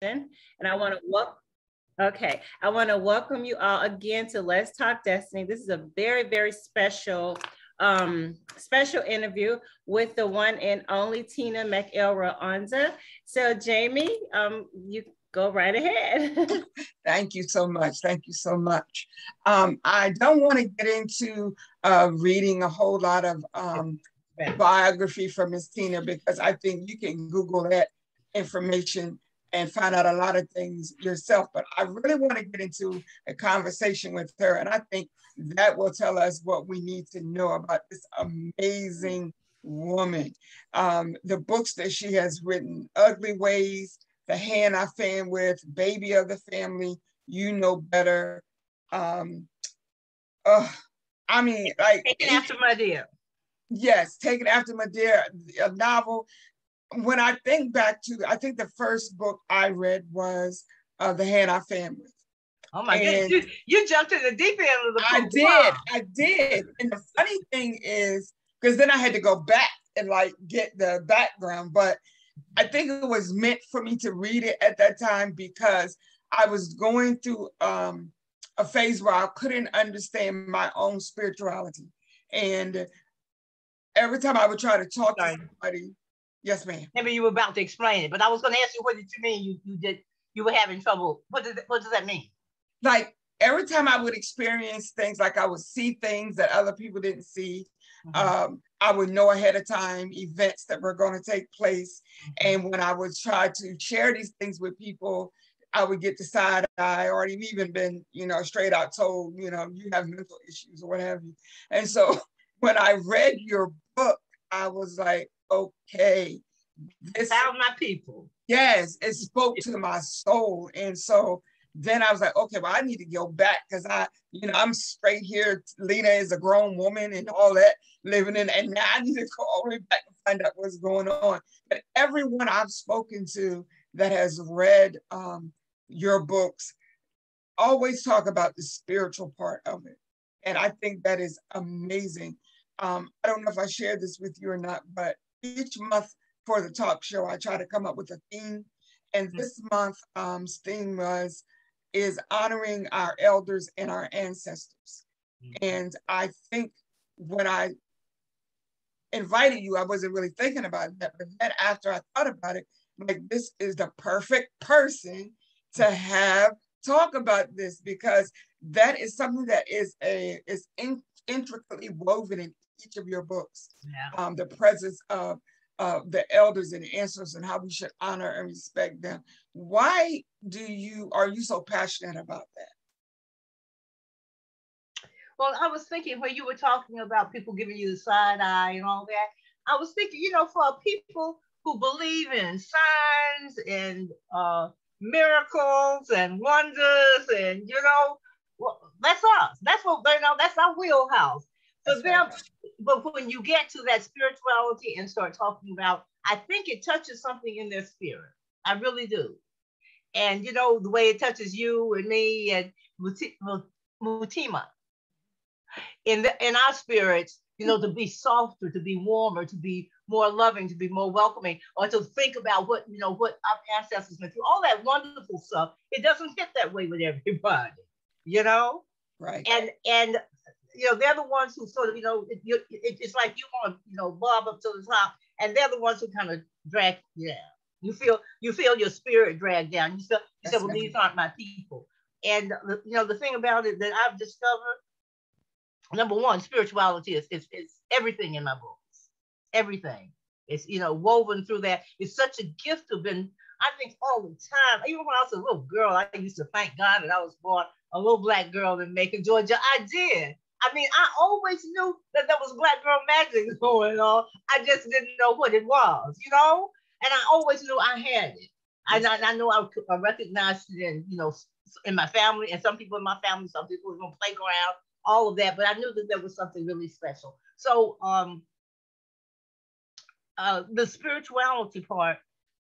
And I want to welcome. Okay, I want to welcome you all again to Let's Talk Destiny. This is a very, very special interview with the one and only Tina McElroy Ansa. So, Jamie, you go right ahead. Thank you so much. Thank you so much. I don't want to get into reading a whole lot of biography from Miss Tina, because I think you can Google that information and find out a lot of things yourself. But I really want to get into a conversation with her, and I think that will tell us what we need to know about this amazing woman. The books that she has written: Ugly Ways, The Hand I Fan With, Baby of the Family, You Know Better. I mean, like Taken After My Dear. Yes, Taken After My Dear, a novel. When I think back to, I think the first book I read was The Hand I Fan With. Oh my goodness, you jumped in the deep end of the book. I did. And the funny thing is, because then I had to go back and like get the background, but I think it was meant for me to read it at that time, because I was going through a phase where I couldn't understand my own spirituality. And every time I would try to talk to somebody. Yes, ma'am. Maybe you were about to explain it, but I was going to ask you, what did you mean you were having trouble? What does that mean? Like every time I would experience things, like I would see things that other people didn't see. Mm-hmm. I would know ahead of time events that were going to take place. Mm-hmm. And when I would try to share these things with people, I would get the side eye, or even been, straight out told, you have mental issues or what have you. And so when I read your book, I was like, okay, this found my people. Yes, it spoke to my soul. And so then I was like, okay, well, I need to go back, because I'm straight here. Lena is a grown woman and all that, living in, and now I need to go all the way back and find out what's going on. But everyone I've spoken to that has read your books always talk about the spiritual part of it. And I think that is amazing. I don't know if I shared this with you or not, but each month for the talk show, I try to come up with a theme. And this month's theme is honoring our elders and our ancestors. And I think when I invited you, I wasn't really thinking about that. But then after I thought about it, like, this is the perfect person to talk about this, because that is something that is intricately woven in each of your books. Yeah. The presence of the elders and the ancestors, and how we should honor and respect them. Why are you so passionate about that? Well, I was thinking, when you were talking about people giving you the side eye and all that, I was thinking, for people who believe in signs and miracles and wonders, and well, that's us. That's what that's our wheelhouse. For them, but when you get to that spirituality and start talking about, I think it touches something in their spirit. I really do. And the way it touches you and me and Mutima in our spirits, to be softer, to be warmer, to be more loving, to be more welcoming, or to think about what our ancestors went through, all that wonderful stuff. It doesn't hit that way with everybody, Right. And they're the ones who sort of, it's like you want to, bob up to the top, and they're the ones who kind of drag you down. You feel your spirit drag down. You say, well, these aren't my people. And the thing about it that I've discovered, number one, spirituality is everything in my books. Everything. It's woven through that. It's such a gift to been, I think, all the time. Even when I was a little girl, I used to thank God that I was born a little Black girl in Macon, Georgia. I did. I mean, I always knew that there was Black girl magic going on. I just didn't know what it was, And I always knew I had it. I know I recognized it in my family, and some people in my family, some people in the playground, all of that. But I knew that there was something really special. So the spirituality part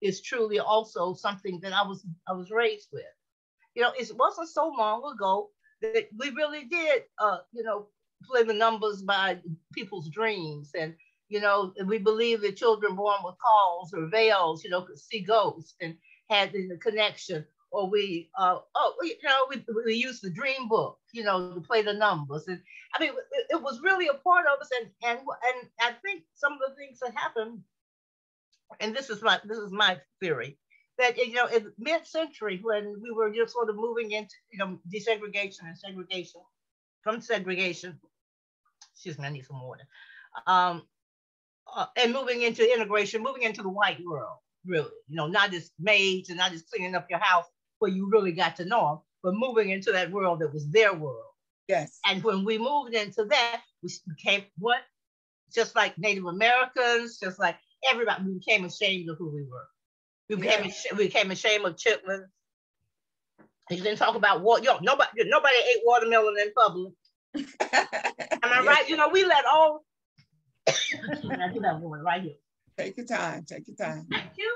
is truly also something that I was raised with. It wasn't so long ago that we really did, play the numbers by people's dreams. And, we believe that children born with calls or veils, could see ghosts. And had in the connection, or we used the dream book, to play the numbers. And I mean, it was really a part of us. And I think some of the things that happened, and this is my theory, that in mid-century, when we were just sort of moving into desegregation and segregation, from segregation, excuse me, I need some water, and moving into integration, moving into the white world, really, not just maids and not just cleaning up your house where you really got to know them, but moving into that world that was their world. Yes. And when we moved into that, we became what? Just like Native Americans, just like everybody, we became ashamed of who we were. We became ashamed of chitlins. You didn't talk about what, nobody ate watermelon in public. Am I right? We let all. I do have one right here. Take your time. Take your time. Thank you.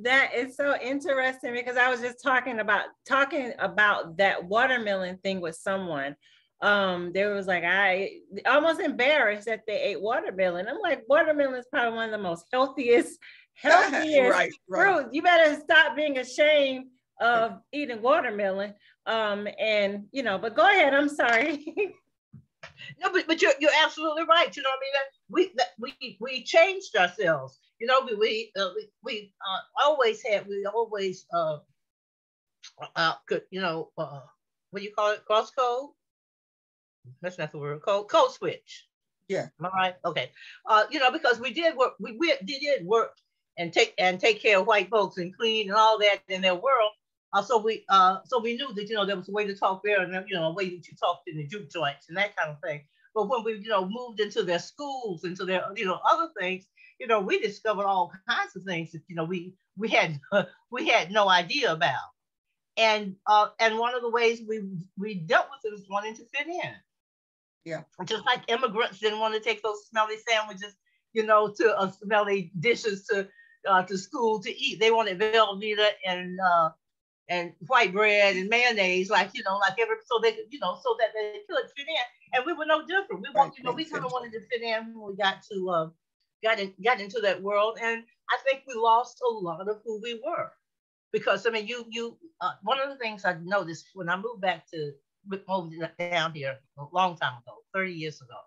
That is so interesting, because I was just talking about that watermelon thing with someone. There was like, I almost embarrassed that they ate watermelon. I'm like, watermelon is probably one of the most healthiest right. fruit. You better stop being ashamed of eating watermelon. But go ahead. I'm sorry. No, but you're absolutely right. We changed ourselves. We always what do you call it? Cross code? That's not the word. Code switch. Yeah. Am I right? Okay. Because we did work. We did work and take care of white folks and clean and all that in their world. So we knew that there was a way to talk there, and a way that you talked in the juke joints and that kind of thing. But when we moved into their schools, into their other things, we discovered all kinds of things that we had no idea about. And one of the ways we dealt with it was wanting to fit in. Yeah. Just like immigrants didn't want to take those smelly sandwiches, to smelly dishes to school to eat. They wanted Velveeta and white bread and mayonnaise, so that they could fit in. And we were no different. We kind of wanted to fit in when we got into that world. And I think we lost a lot of who we were, because one of the things I noticed when I moved down here a long time ago, 30 years ago,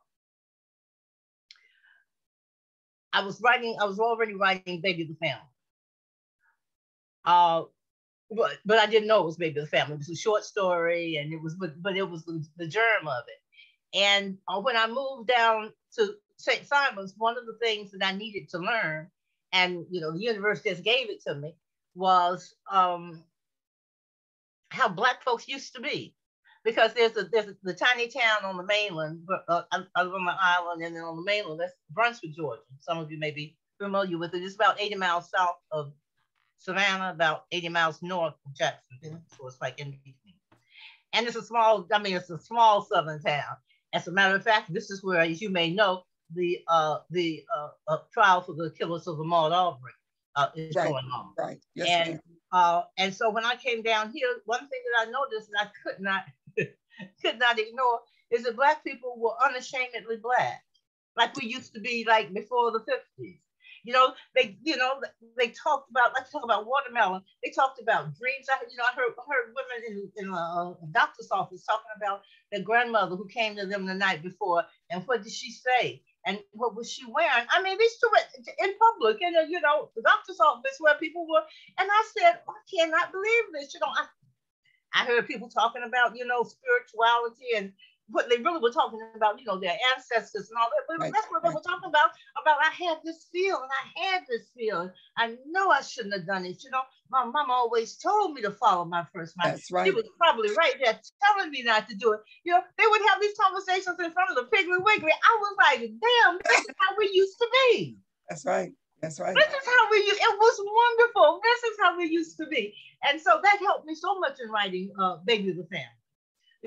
I was already writing Baby the Family. But I didn't know it was Baby the Family. It was a short story, and it was the germ of it. And when I moved down to St. Simon's, one of the things that I needed to learn, and the universe just gave it to me, was how Black folks used to be. Because there's the tiny town on the mainland, I live on my island, and then on the mainland, that's Brunswick, Georgia. Some of you may be familiar with it. It's about 80 miles south of Savannah, about 80 miles north of Jacksonville. So it's like in between. And it's a small southern town. As a matter of fact, this is where, as you may know, the trial for the killers of Ahmaud Arbery is going on. Right. Yes, and so when I came down here, one thing that I noticed that I could not ignore is that Black people were unashamedly Black, like we used to be, like before the 50s. They talked about, let's talk about watermelon. They talked about dreams. I heard women in a doctor's office talking about their grandmother who came to them the night before, and what did she say? And what was she wearing? I mean, these two in public, the doctor's office where people were. And I said, I cannot believe this. I heard people talking about, spirituality and what they really were talking about, their ancestors and all that. But that's what they were talking about. I had this feeling. I know I shouldn't have done it. My mama always told me to follow my first mind. That's right. She was probably right there telling me not to do it. They would have these conversations in front of the Piggly Wiggly. I was like, damn, this is how we used to be. That's right. That's right. This is how it was wonderful. This is how we used to be. And so that helped me so much in writing Baby the Family.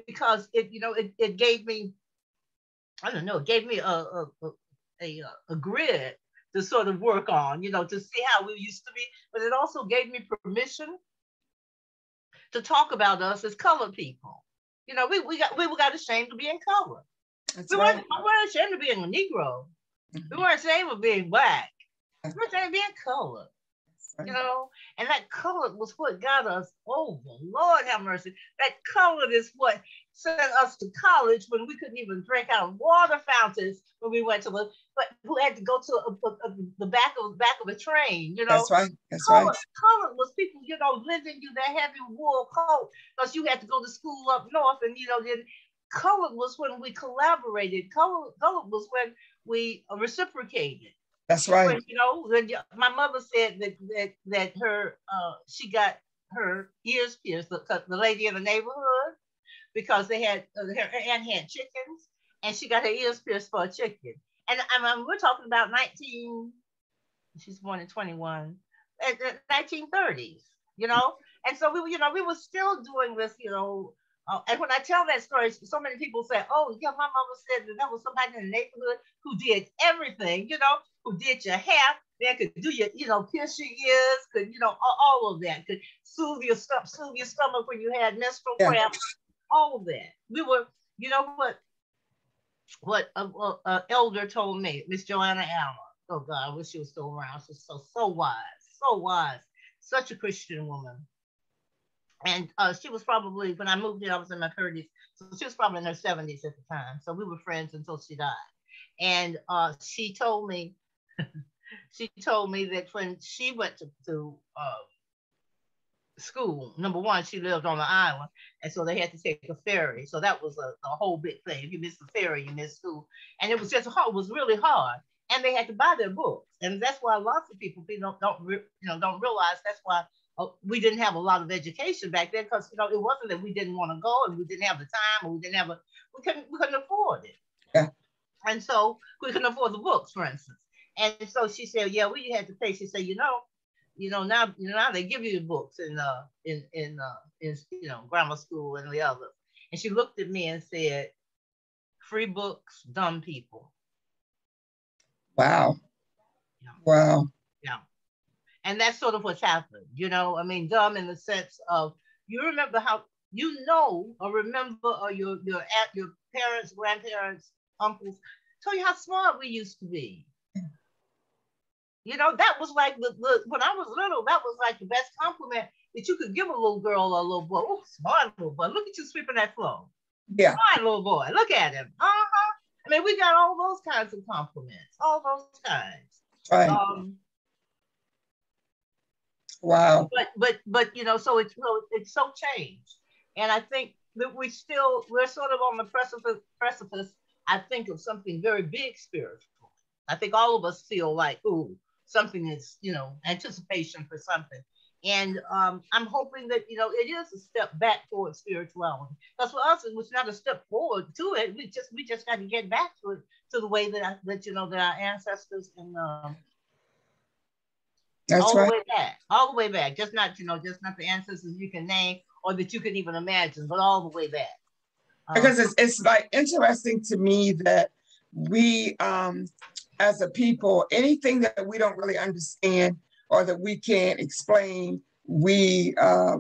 Because it gave me, I don't know, it gave me a grid to sort of work on, to see how we used to be. But it also gave me permission to talk about us as colored people. We got ashamed of being colored. We weren't ashamed of being a Negro. We weren't ashamed of being Black. We were ashamed of being colored. You know, and that color was what got us over. Lord have mercy. That color is what sent us to college when we couldn't even drink out of water fountains when we went to the, but who had to go to the back of a train, you know. That's right. That's color, right. Color was people, you know, lending you that heavy wool coat because you had to go to school up north, and you know, then color was when we collaborated. Color was when we reciprocated. That's right. When, you know, when my mother said that her she got her ears pierced, the lady in the neighborhood, because they had her aunt had chickens, and she got her ears pierced for a chicken. And we're talking about 19. She's born in 21, 1930s. You know, and so we, you know, we were still doing this, you know. And when I tell that story, so many people say, "Oh, yeah, my mama said that was somebody in the neighborhood who did everything, you know, who did your hair, they could do your, you know, pierce your ears, could, you know, all of that, could soothe your stomach when you had menstrual cramps, all of that." We were, you know what elder told me, Miss Joanna Allen. Oh God, I wish she was still around. She's so wise, such a Christian woman. And she was probably, when I moved here, I was in my 30s. So she was probably in her 70s at the time. So we were friends until she died. And she told me that when she went to school, number one, she lived on the island. And so they had to take a ferry. So that was a whole big thing. If you missed the ferry, you missed school. And it was just hard, it was really hard. And they had to buy their books. And that's why lots of people don't realize that's why we didn't have a lot of education back then, because, you know, it wasn't that we didn't want to go and we didn't have the time, or we couldn't afford it. Yeah. And so we couldn't afford the books, for instance. And so she said, "Yeah, we had to pay." She said, now they give you the books in you know, grammar school and the others." And she looked at me and said, "Free books, dumb people." Wow. Yeah. Wow. Yeah. And that's sort of what's happened, you know. I mean, dumb in the sense of, you remember how, you know, or remember, or your parents, grandparents, uncles told you how smart we used to be. You know, that was like when I was little, that was like the best compliment that you could give a little girl or a little boy. Oh, smart little boy! Look at you sweeping that floor. Yeah. Smart little boy. Look at him. I mean, we got all those kinds of compliments, all those kinds. Right. Wow. But you know, so it's so changed, and I think that we're sort of on the precipice. I think of something very big spiritual. I think all of us feel like, ooh, something is, you know, anticipation for something. And I'm hoping that, you know, it is a step back towards spirituality. Because for us, it was not a step forward to it. We just got to get back to it, to the way that you know, that our ancestors and That's all right. the way back. Just not the ancestors you can name or that you can even imagine, but all the way back. Because it's like interesting to me that we, as a people, anything that we don't really understand or that we can't explain, we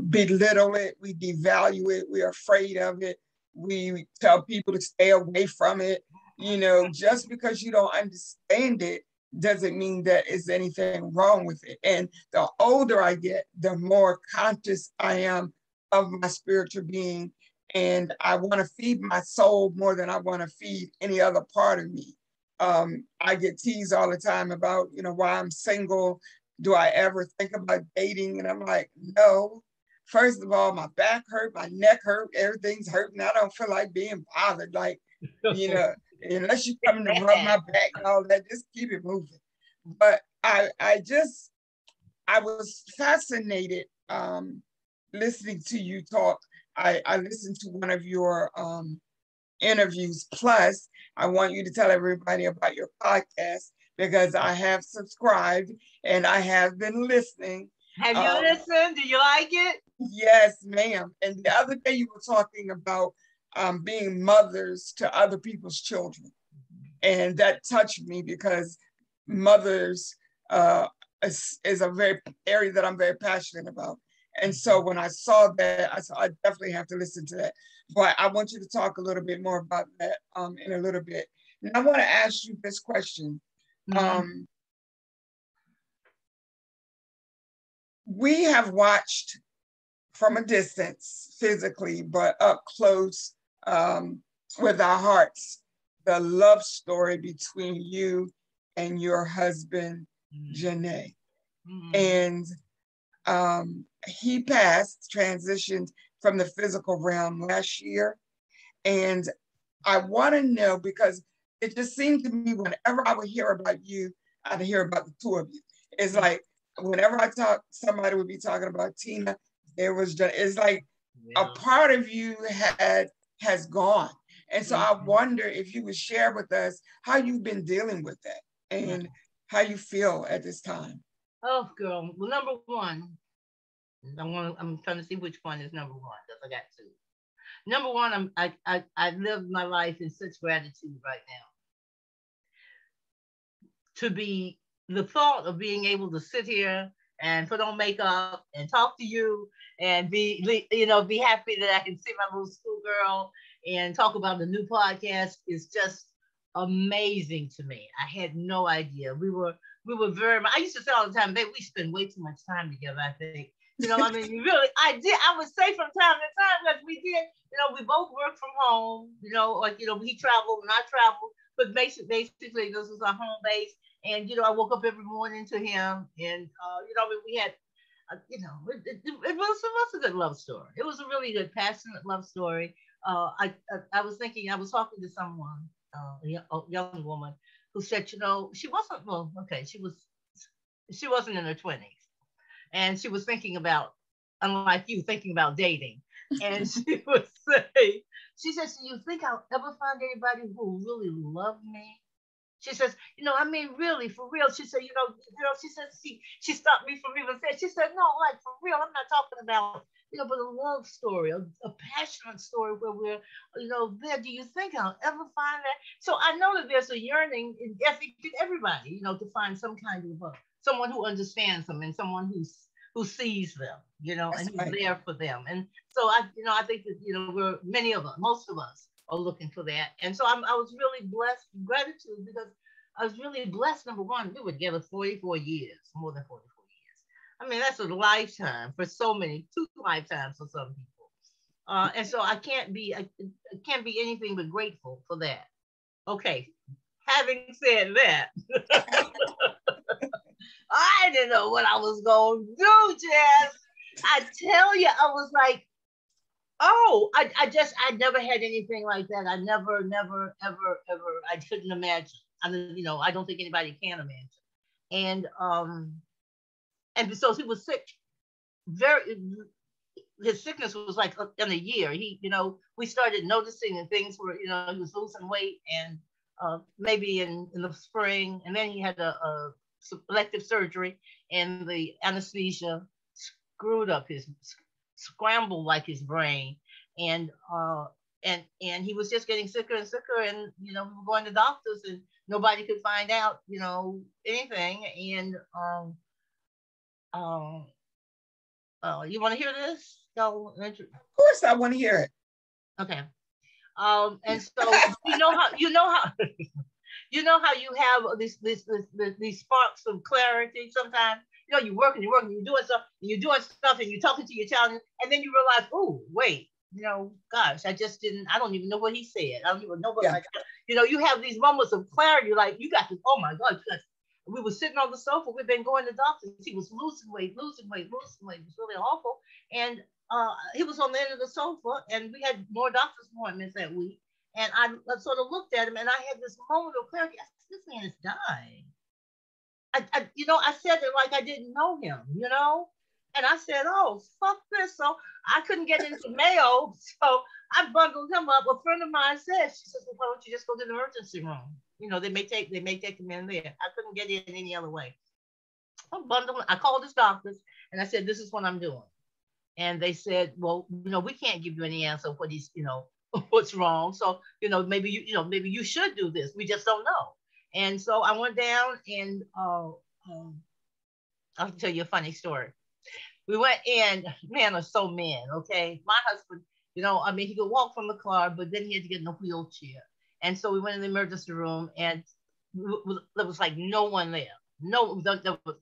belittle it, we devalue it, we're afraid of it, we tell people to stay away from it. You know, just because you don't understand it doesn't mean that there's anything wrong with it. And the older I get, the more conscious I am of my spiritual being. And I want to feed my soul more than I want to feed any other part of me. I get teased all the time about, you know, why I'm single. Do I ever think about dating? And I'm like, no. First of all, my back hurt, my neck hurt, everything's hurting. I don't feel like being bothered. Like, you know, unless you come to rub my back and all that, just keep it moving. But I was fascinated listening to you talk. I listened to one of your interviews. Plus, I want you to tell everybody about your podcast, because I have subscribed and I have been listening. Have you listened? Do you like it? Yes, ma'am. And the other day you were talking about being mothers to other people's children. And that touched me because mothers is a very area that I'm very passionate about. And so when I saw that, I said, I definitely have to listen to that. But I want you to talk a little bit more about that in a little bit. And I want to ask you this question. we have watched from a distance physically, but up close with our hearts, the love story between you and your husband, Janae. And he transitioned from the physical realm last year. And I want to know, because it just seemed to me whenever I would hear about you, I'd hear about the two of you. It's like whenever I talk, somebody would be talking about Tina. It's like a part of you has gone. And so I wonder if you would share with us how you've been dealing with that and how you feel at this time. Oh, girl. Well, number one, I'm trying to see which one is number one because I got two. Number one, I live my life in such gratitude right now. To be the thought of being able to sit here and put on makeup and talk to you and be happy that I can see my little schoolgirl and talk about the new podcast is just amazing to me. I had no idea. We were very much, I used to say all the time, babe, we spend way too much time together, I think. I mean, really, I would say from time to time that we did, we both work from home, he traveled and I traveled, but basically this was our home base. And, I woke up every morning to him and, we had, it was a good love story. It was a really good, passionate love story. I was talking to someone, a young woman who said, she wasn't in her 20s. And she was thinking about, unlike you, thinking about dating. And she would say, she says, do you think I'll ever find anybody who will really love me? She says, I mean, really, for real. She said, she said, she stopped me from even saying, she said, no, like, for real, I'm not talking about, but a love story, a passionate story where we're, there. Do you think I'll ever find that? So I know that there's a yearning in everybody, to find some kind of someone who understands them and someone who sees them, and who's there for them. And so I think that, most of us are looking for that. And so I was really blessed, gratitude, because I was really blessed. Number one, we were together 44 years, more than 44 years. I mean, that's a lifetime for so many, 2 lifetimes for some people. And so I can't be anything but grateful for that. Okay, having said that, I didn't know what I was going to do, Jess. I tell you, I was like, I never had anything like that. I never, ever, I couldn't imagine. I don't think anybody can imagine. And so he was sick. His sickness was like in a year. We started noticing and things were, he was losing weight and maybe in the spring. And then he had a elective surgery and the anesthesia scrambled like his brain, and he was just getting sicker and sicker, and we were going to doctors and nobody could find out anything. And you want to hear this? Of course I want to hear it. Okay. And so you know how you have these sparks of clarity sometimes. You're working, you're doing stuff, and you're talking to your child, and then you realize, oh, wait, gosh, I don't even know what he said. I don't even know what you have these moments of clarity, like you got to, oh my God, we were sitting on the sofa, we've been going to doctors, he was losing weight. It was really awful. And he was on the end of the sofa, and we had more doctor's appointments that week. And I sort of looked at him, and I had this moment of clarity. I said, this man is dying. I said it like I didn't know him, and I said, oh, fuck this. So I couldn't get into Mayo, so I bundled him up. A friend of mine said, she says, well, why don't you just go to the emergency room? They may take him in there. I couldn't get in any other way. I called his doctors, and I said, this is what I'm doing. And they said, well, we can't give you any answer of what he's, what's wrong. So, maybe you should do this. We just don't know. And so I went down, and I'll tell you a funny story. We went in, men are so men, okay? My husband, he could walk from the car, but then he had to get in a wheelchair. And so we went in the emergency room, and there was like no one there. no, we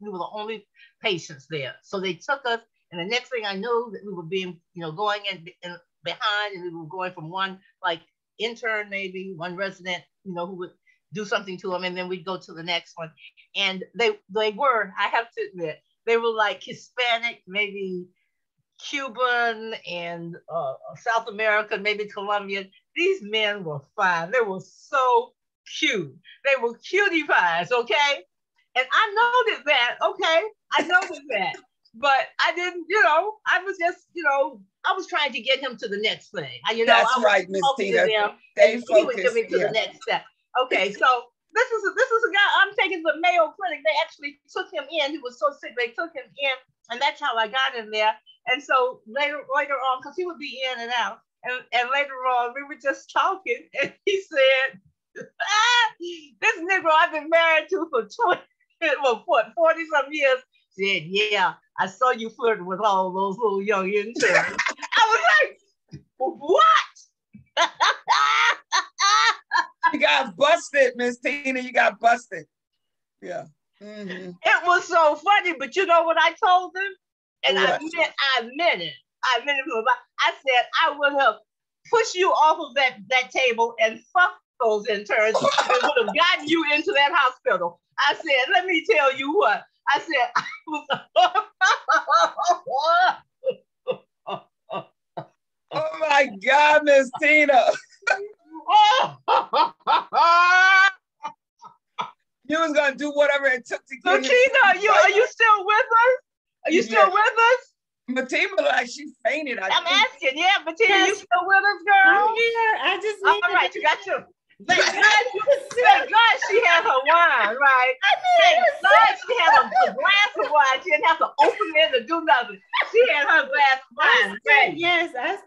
were the only patients there. So they took us, and the next thing I knew, that we were being, going in behind, and we were going from one like intern, maybe one resident, who would do something to them, and then we'd go to the next one. And they were, I have to admit, they were like Hispanic, maybe Cuban, and South American, maybe Colombian. These men were fine. They were so cute. They were cutie pies, okay? And I noticed that, okay? I noticed that. But I didn't, I was just, I was trying to get him to the next thing. That's right, Miss Tina. He would get me to the next step. Okay, so this is a guy I'm taking to the Mayo Clinic. They actually took him in. He was so sick, they took him in, and that's how I got in there. And so later on, because he would be in and out, and later on, we were just talking, and he said, this Negro I've been married to for 40-some years, said, yeah, I saw you flirting with all those little young interns. I was like, what? You got busted, Miss Tina. You got busted. Yeah. Mm-hmm. It was so funny, but you know what I told them? And what? I meant it. I said I would have pushed you off of that table and fucked those interns and would have gotten you into that hospital. I said, let me tell you what. I said, I was oh my God, Miss Tina. You was gonna do whatever it took to get Tina, are you still with us? Are you still with us? Matima, like she fainted. I'm asking, yeah, Matima, you still with us, girl? I'm here. I just need all right, you got your. Thank God she had her wine, right? Thank God she had a glass of wine. She didn't have to open it or do nothing. She had her glass of wine. Yes, I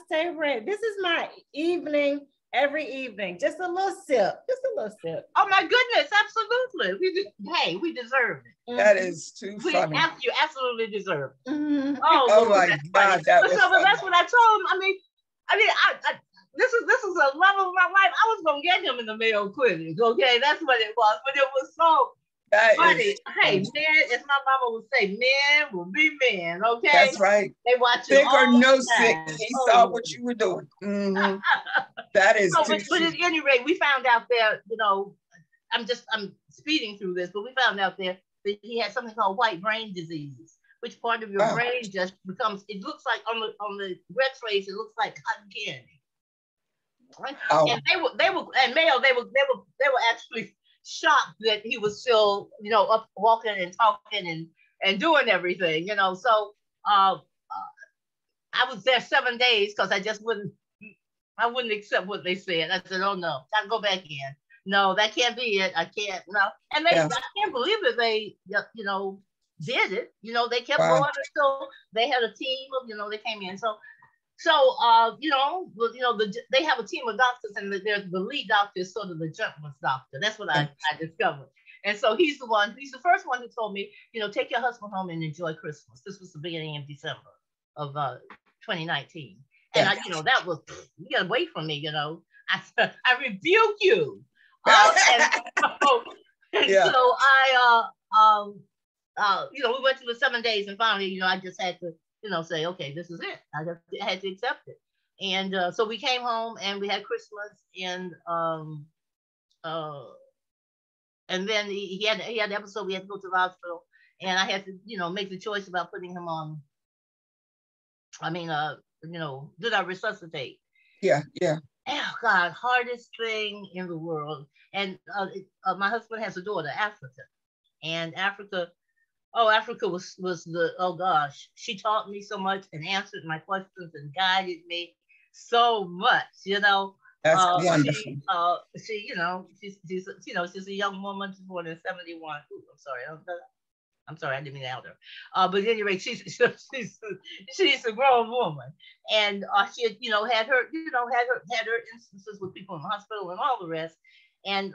stay ready. This is my evening, every evening. Just a little sip. Oh my goodness, absolutely. We deserve it. That is too funny. You absolutely deserve it. Mm-hmm. Oh my God, that's what I told him. I mean, this is a love of my life. I was gonna get him in the Mayo Clinic. Okay, that's what it was. But it was so funny. Hey, men, as my mama would say, men will be men. Okay, that's right. They watch sick or no sick. He saw what you were doing. Mm-hmm. That is. But at any rate, we found out there. I'm speeding through this, but we found out there that he had something called white brain disease, which part of your brain just becomes. It looks like on the X-rays, it looks like cotton candy. Right? Oh. And they were actually shocked that he was still, up walking and talking and doing everything, So I was there 7 days because I wouldn't accept what they said. I said, oh no, I go back in. No, that can't be it. I can't. No, and I can't believe that they, did it. They kept going until they had a team of, they came in. So they have a team of doctors, and the lead doctor is sort of the gentleman's doctor. That's what I discovered. And so he's the first one who told me, take your husband home and enjoy Christmas. This was the beginning of December of 2019. And that was, you gotta wait for me, I said, I rebuke you. So we went through the 7 days, and finally, I just had to, say, okay, this is it. I had to accept it. And so we came home and we had Christmas, and then he had the episode. We had to go to the hospital, and I had to, make the choice about putting him on. Did I resuscitate? Yeah. Oh God, hardest thing in the world. And my husband has a daughter, Africa, and Africa was the, oh gosh, she taught me so much and answered my questions and guided me so much, That's wonderful. She's a young woman. She's born in 71. Ooh, I'm sorry, I didn't mean to out her. But anyway, she's a grown woman, and she had her instances with people in the hospital and all the rest. And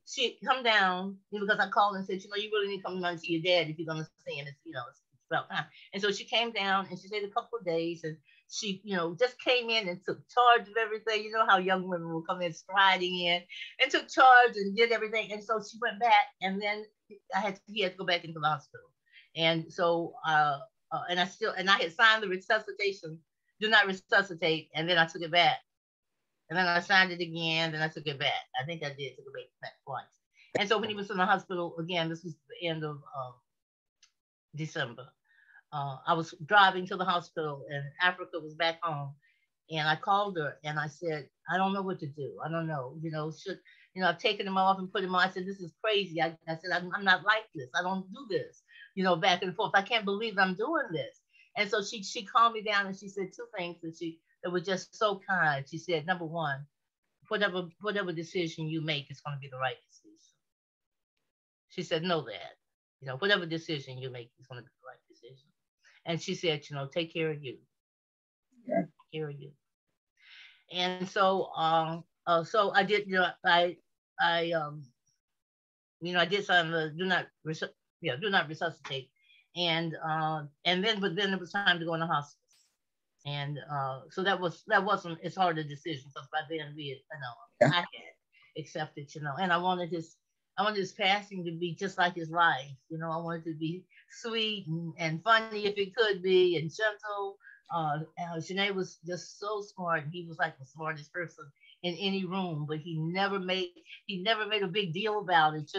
she come down because I called and said, you really need to come down to see your dad if you're gonna see him. It's about time. And so she came down and she stayed a couple of days, and she just came in and took charge of everything. You know how young women will come in striding in and took charge and did everything. And so she went back, and then he had to go back into the hospital. And so, and I had signed the resuscitation, do not resuscitate, and then I took it back. And then I signed it again, then I took it back. I think I did took it back twice. And so when he was in the hospital, again, this was the end of December. I was driving to the hospital, and Africa was back home. And I called her and I said, I don't know what to do. I don't know, I've taken him off and put him on. I said, this is crazy. I said, I'm not like this. I don't do this, back and forth. I can't believe I'm doing this. And so she calmed me down and she said two things that were just so kind. She said, number one, whatever decision you make is going to be the right decision. She said, know that, whatever decision you make is going to be the right decision. And she said, take care of you. Yeah. Take care of you. And so, so I did, I did sign the do not resuscitate. And then it was time to go in the hospice. And so that wasn't as hard a decision, because by then I had accepted, and I wanted his passing to be just like his life. I wanted to be sweet and funny if it could be, and gentle. Janae was just so smart. He was like the smartest person in any room, but he never made a big deal about it,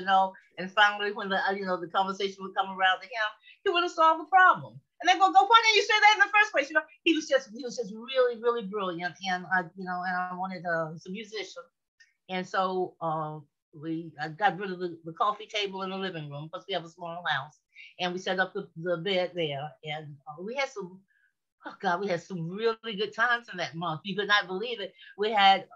And finally, when the conversation would come around to him, he would have solved the problem. And they go, why didn't you say that in the first place? He was just really, really brilliant. And I wanted some musician. And so I got rid of the coffee table in the living room, because we have a small house, and we set up the bed there. And we had some really good times in that month. You could not believe it. We had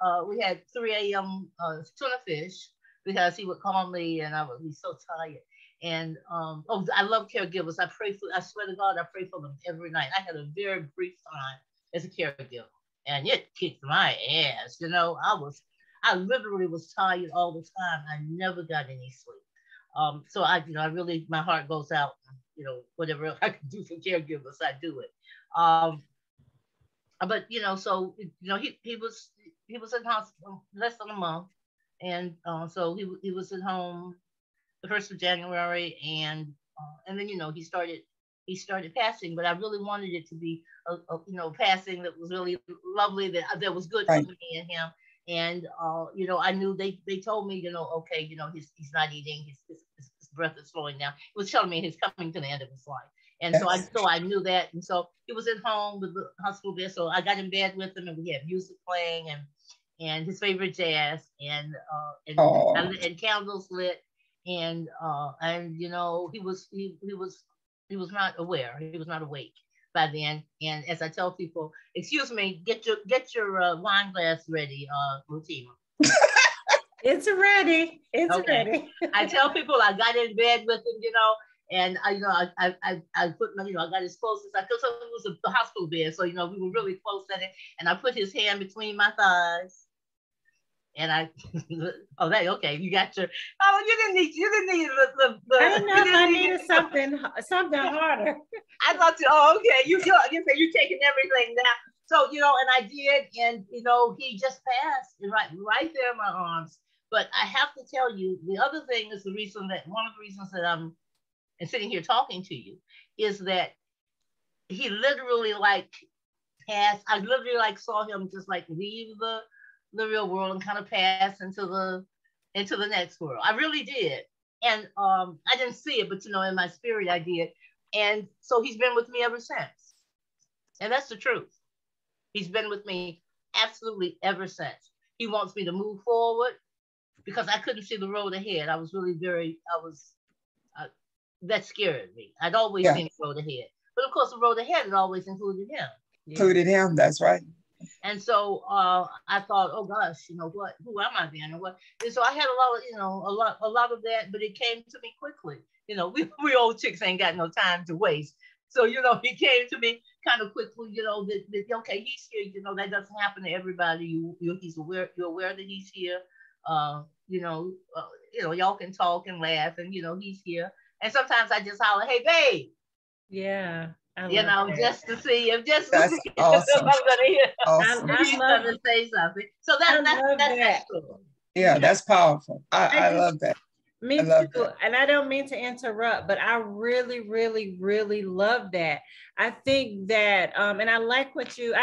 3 a.m. Tuna fish, because he would call me and I would be so tired. And I love caregivers. I swear to God, I pray for them every night. I had a very brief time as a caregiver, and it kicked my ass. I literally was tired all the time. I never got any sleep. So I really, my heart goes out. Whatever I can do for caregivers, I do it. But so he was in hospital less than a month, and so he was at home the 1st of January, and then he started passing. But I really wanted it to be a passing that was really lovely, that was good for me and him. And I knew they told me okay, he's not eating, his breath is slowing down. It was telling me he's coming to the end of his life. And yes. So I knew that. And so he was at home with the hospital bed. So I got in bed with him, and we had music playing and his favorite jazz and candles lit. And he was not aware. He was not awake by then. And as I tell people, excuse me, get your wine glass ready, Rutina. It's ready. It's okay. ready. I tell people I got in bed with him, and I put I got as close as I could. So it was the hospital bed, so we were really close at it. And I put his hand between my thighs, and okay. You got your you didn't need the I didn't know if I needed something harder. I thought okay, you're taking everything now. So and I did, and he just passed right there in my arms. But I have to tell you, the other thing is one of the reasons that I'm sitting here talking to you is that he literally passed. I literally saw him just leave the real world and kind of pass into the next world. I really did. And I didn't see it, but in my spirit I did. And so he's been with me ever since. And that's the truth. He's been with me absolutely ever since. He wants me to move forward, because I couldn't see the road ahead. I was really that scared me. I'd always seen the road ahead. But of course, the road ahead had always included him. Included him, that's right. And so I thought, oh gosh, who am I then? And so I had a lot of that, but it came to me quickly. We old chicks ain't got no time to waste. So, he came to me kind of quickly, that okay, he's here, that doesn't happen to everybody. You're aware that he's here. Y'all can talk and laugh, and he's here. And sometimes I just holler, hey babe. Yeah. Just to see if that's awesome. I'm gonna hear. Awesome. He's gonna say something. So that's cool. Yeah, that's powerful. I love that. Me too. That. And I don't mean to interrupt, but I really, really, really love that. I think that, and I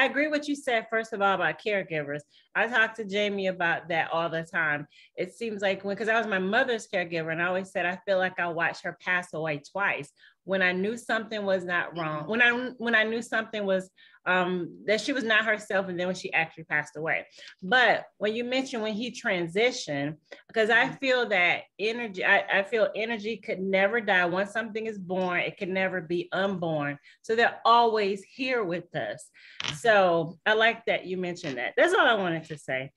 agree what you said, first of all, about caregivers. I talk to Jamie about that all the time. It seems like because I was my mother's caregiver, and I always said, I feel like I watched her pass away twice. When I knew something was not wrong, when I knew something was, that she was not herself, and then when she actually passed away. But when you mentioned when he transitioned, because I feel that energy, I feel energy could never die. Once something is born, it can never be unborn. So they're always here with us. So I like that you mentioned that. That's all I wanted to say.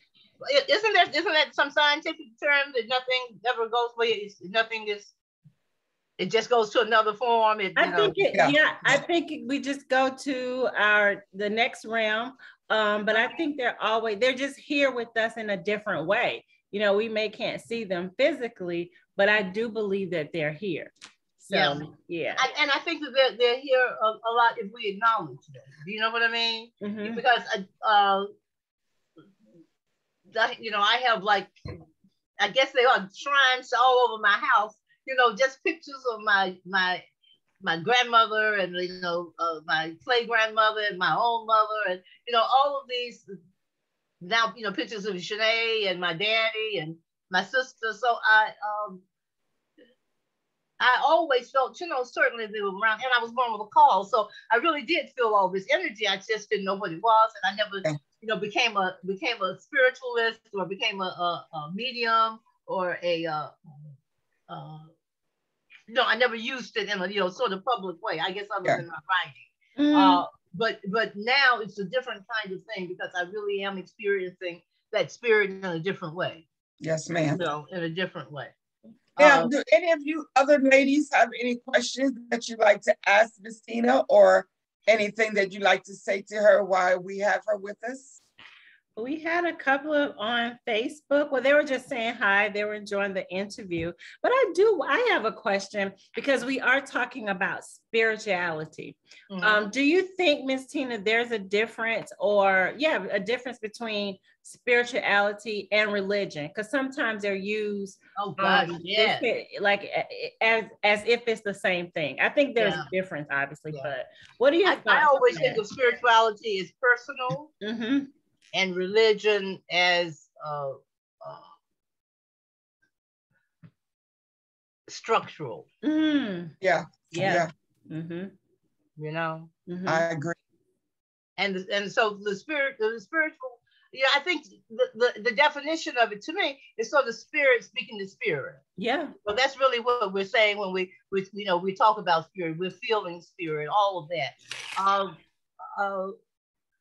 Isn't that some scientific term that nothing ever goes away? Nothing is. It just goes to another form. I think we just go to the next realm. But I think they're just here with us in a different way. You know, we can't see them physically, but I do believe that they're here. So yeah. And I think that they're here a lot if we acknowledge them. Do you know what I mean? Mm-hmm. Because I have, like, I guess they are shrines all over my house. You know, just pictures of my grandmother and, my play grandmother and my own mother, and, all of these now, pictures of Shanae and my daddy and my sister. So I always felt, certainly they were around, and I was born with a call. So I really did feel all this energy. I just didn't know what it was. And I never, became a spiritualist, or became a medium, or I never used it in a sort of public way, I guess, other than my writing. Mm-hmm. But now it's a different kind of thing, because I really am experiencing that spirit in a different way. Yes, ma'am. In a different way. Now, do any of you other ladies have any questions that you'd like to ask Miss Tina, or anything that you'd like to say to her while we have her with us? We had a couple on Facebook. Well, they were just saying hi. They were enjoying the interview. But I have a question, because we are talking about spirituality. Mm-hmm. Do you think, Miss Tina, there's a difference, a difference between spirituality and religion? Because sometimes they're used like as if it's the same thing. I think there's a difference, obviously, but what do you think? I always think of spirituality as personal. Mm-hmm. And religion as structural. Mm. Yeah. Mm-hmm. Mm-hmm. I agree. And so the spiritual, I think the definition of it to me is sort of spirit speaking to spirit. Yeah. So that's really what we're saying when we talk about spirit. We're feeling spirit, all of that.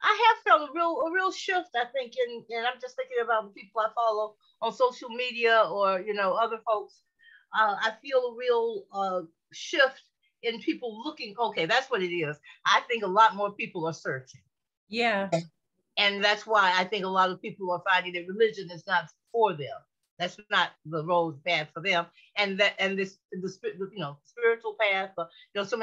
I have felt a real shift, I think, and I'm just thinking about the people I follow on social media, or, other folks. I feel a real shift in people looking. Okay, that's what it is. I think a lot more people are searching. Yeah. And that's why I think a lot of people are finding that religion is not for them. That's not the road path for them. And the spiritual path. So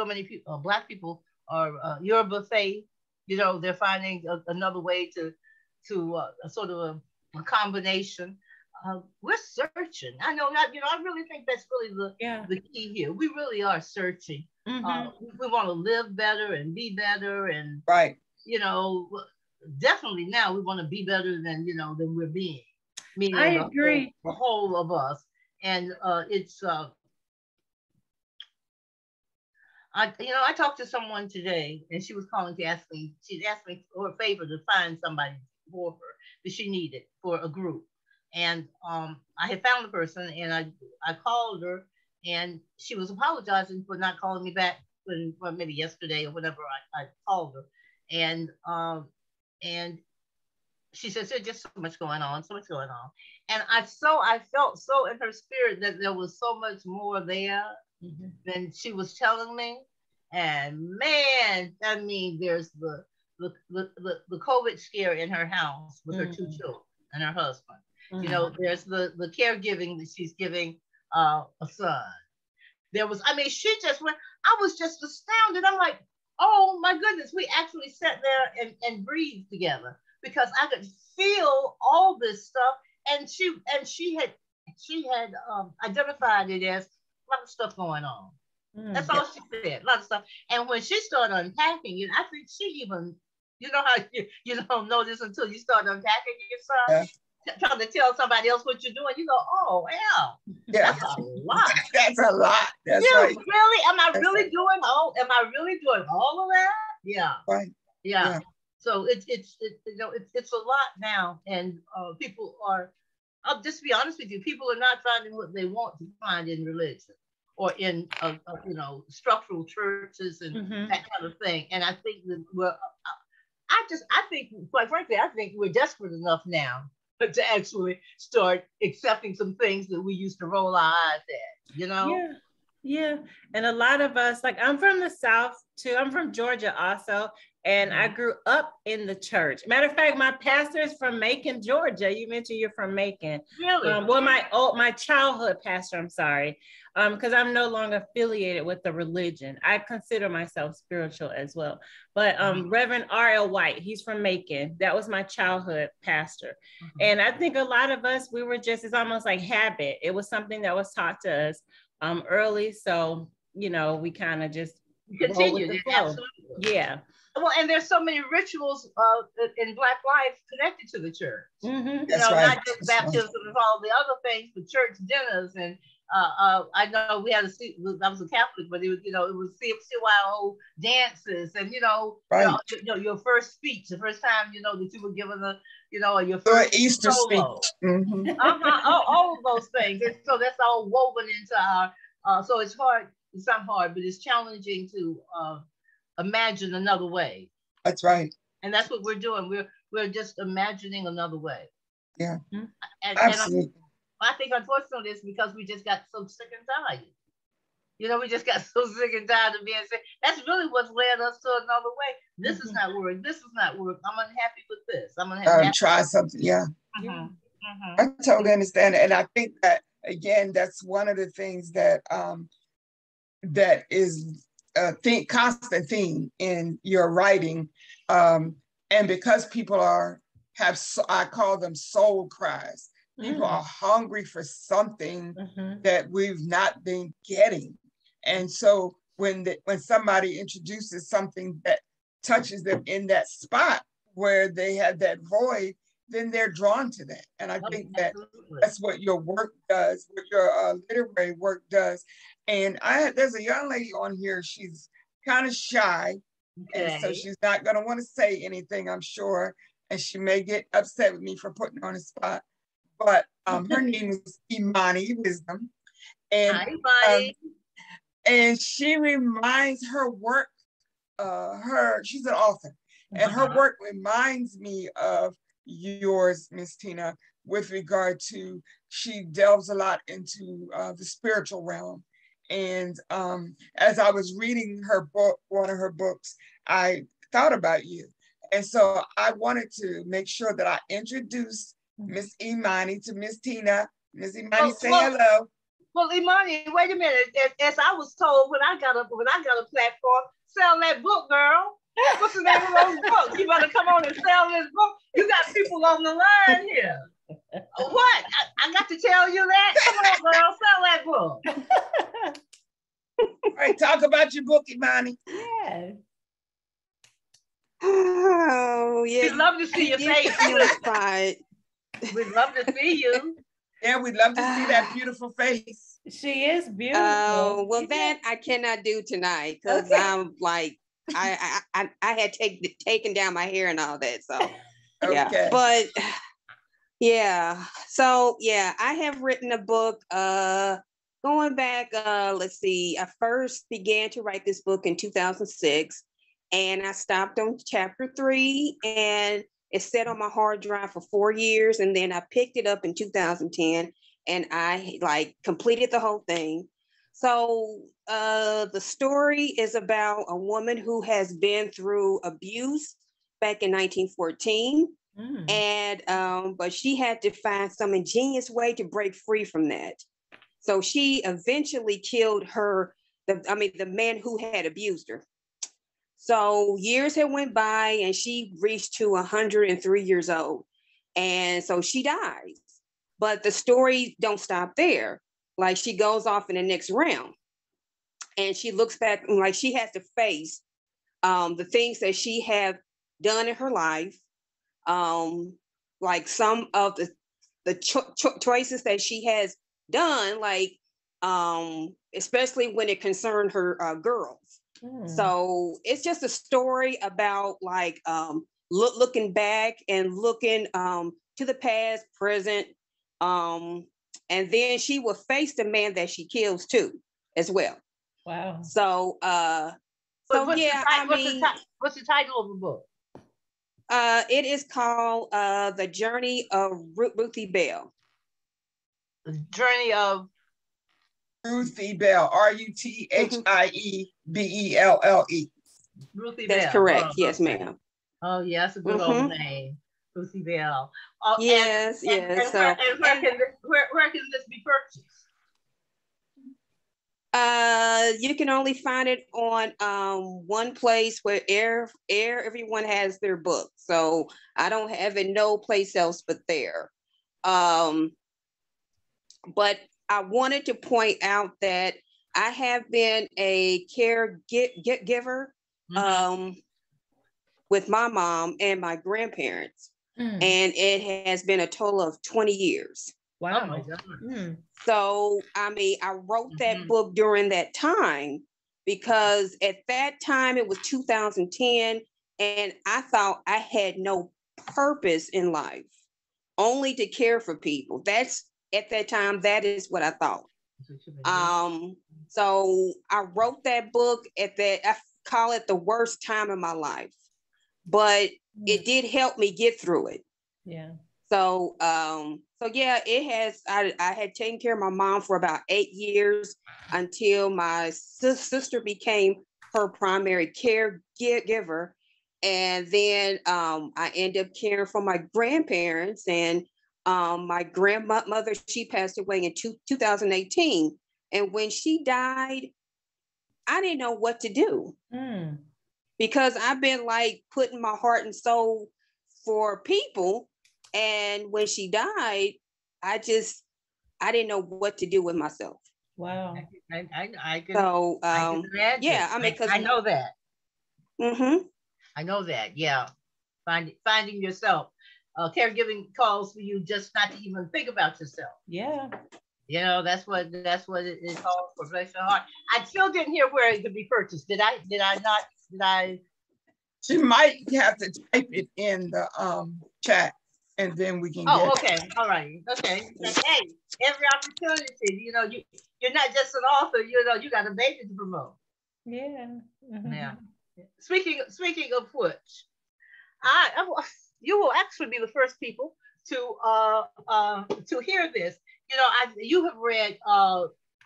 many people, Black people, or Yoruba faith, they're finding another way to sort of a combination. We're searching. I know not. I really think that's really the key here. We really are searching. Mm-hmm. We want to live better and be better, and right. Definitely now we want to be better than we're being. Meaning I agree. The whole of us, and it's. I talked to someone today, and she was calling to ask me. She asked me for a favor to find somebody for her that she needed for a group, and I had found the person, and I called her, and she was apologizing for not calling me back maybe yesterday or whenever I called her, and she said there's just so much going on, and I felt so in her spirit that there was so much more there. Mm-hmm. Than she was telling me, and man, I mean, there's the COVID scare in her house with her two children and her husband. Mm-hmm. There's the caregiving that she's giving a son. There was, she just went. I was just astounded. I'm like, oh my goodness, we actually sat there and breathed together, because I could feel all this stuff, and she had she had identified it as a lot of stuff going on. That's all she said, a lot of stuff. And when she started unpacking it, I think she even, you know how you don't know this until you start unpacking your stuff, trying to tell somebody else what you're doing. You go, oh, hell, that's a lot. That's a lot. That's yeah, right. Really? Am I really doing all of that? Yeah. Right. Yeah. So it's it's a lot now, and people are. I'll just be honest with you. People are not finding what they want to find in religion or in structural churches and that kind of thing. And I think that I think, quite frankly, I think we're desperate enough now to actually start accepting some things that we used to roll our eyes at. Yeah. And a lot of us, like, I'm from the South too. I'm from Georgia also. And I grew up in the church. Matter of fact, my pastor is from Macon, Georgia. You mentioned you're from Macon. Really? Well, my childhood pastor, I'm sorry, because I'm no longer affiliated with the religion. I consider myself spiritual as well. But Reverend R.L. White, he's from Macon. That was my childhood pastor. And I think a lot of us, it's almost like habit. It was something that was taught to us early. So, we kind of just continued. Absolutely. Yeah. Well, and there's so many rituals in Black life connected to the church. That's right. Not just baptism and all the other things, but church dinners. And I know we had I was a Catholic, but it was CYO dances, and your first speech, the first time that you were given your first Easter solo. speech. All of those things, and so that's all woven into our. So it's hard. It's not hard, but it's challenging to imagine another way. That's right. And that's what we're doing. We're just imagining another way. Yeah. Absolutely. And I think unfortunately it's because we just got so sick and tired. We just got so sick and tired of being sick. That's really what's led us to another way. This is not working. This is not working. I'm unhappy with this. I'm unhappy. Try something. Yeah. I totally understand it. And I think that, again, that's one of the things that that is constant theme in your writing, and because people I call them soul cries. People are hungry for something that we've not been getting, and so when somebody introduces something that touches them in that spot where they have that void, then they're drawn to that. And I think that's what your work does, what your literary work does. And there's a young lady on here, she's kind of shy, and so she's not going to want to say anything, I'm sure, and she may get upset with me for putting her on the spot. But her name is Imani Wisdom, and and she reminds her work. She's an author, and her work reminds me of yours, Miss Tina, with regard to, she delves a lot into the spiritual realm. And as I was reading her book, one of her books, I thought about you. And so I wanted to make sure that I introduced Miss Imani to Miss Tina. Miss Imani, say hello. Well, Imani, wait a minute. As I was told when I got a platform, sell that book, girl. What's the name of those books? You better come on and sell this book. You got people on the line here. What? I got to tell you that? Come on, girl, sell that book. All right, talk about your book, Imani. Yeah. Oh, yeah. We'd love to see your face. We'd love to see you. Yeah, we'd love to see that beautiful face. She is beautiful. Oh, well, that I cannot do tonight because I'm like, I had taken down my hair and all that. So, yeah. But, yeah. So, yeah, I have written a book going back, let's see. I first began to write this book in 2006, and I stopped on chapter 3, and it sat on my hard drive for 4 years, and then I picked it up in 2010, and I completed the whole thing. So the story is about a woman who has been through abuse back in 1914, and but she had to find some ingenious way to break free from that. So she eventually killed the man who had abused her. So years had went by, and she reached to 103 years old. And so she dies. But the story don't stop there. Like she goes off in the next round and she looks back and like she has to face the things that she have done in her life. Like some of the choices that she has done, like especially when it concerned her girls. So it's just a story about like looking back and looking to the past, present, and then she will face the man that she kills too, as well. Wow. So, what's yeah, what's the title of the book? It is called The Journey of Ruthie Bell. The Journey of Ruthie Bell, RUTHIEBELLE. Ruthie Bell. That's correct. Yes, ma'am. Oh, yeah, that's a good old name. Ruthie Bell. Yes, yes. Where can this be purchased? You can only find it on one place where everyone has their book. So I don't have it no place else but there. But I wanted to point out that I have been a caregiver with my mom and my grandparents. And it has been a total of 20 years. Wow. Oh my God. So, I mean, I wrote that book during that time because at that time it was 2010 and I thought I had no purpose in life, only to care for people. That's at that time, that is what I thought. So I wrote that book I call it the worst time of my life, but it did help me get through it. Yeah. So, yeah, it has, I had taken care of my mom for about 8 years until my sister became her primary caregiver. And then I ended up caring for my grandparents, and my grandmother, she passed away in 2018. And when she died, I didn't know what to do because I've been like putting my heart and soul for people. And when she died, I didn't know what to do with myself. Wow. I can, so, I can imagine. yeah, I mean, because I know that. Mm-hmm. I know that. Yeah. Finding yourself. Caregiving calls for you just not to even think about yourself. Yeah. You know, that's what it is called for. Bless your heart. I still didn't hear where it could be purchased. Did I? She might have to type it in the chat, and then we can get it. Okay. All right. Okay. Hey, every opportunity, you know, you're not just an author, you know, you got a baby to promote. Yeah. Yeah. Speaking of which, you will actually be the first people to hear this. You know, you have read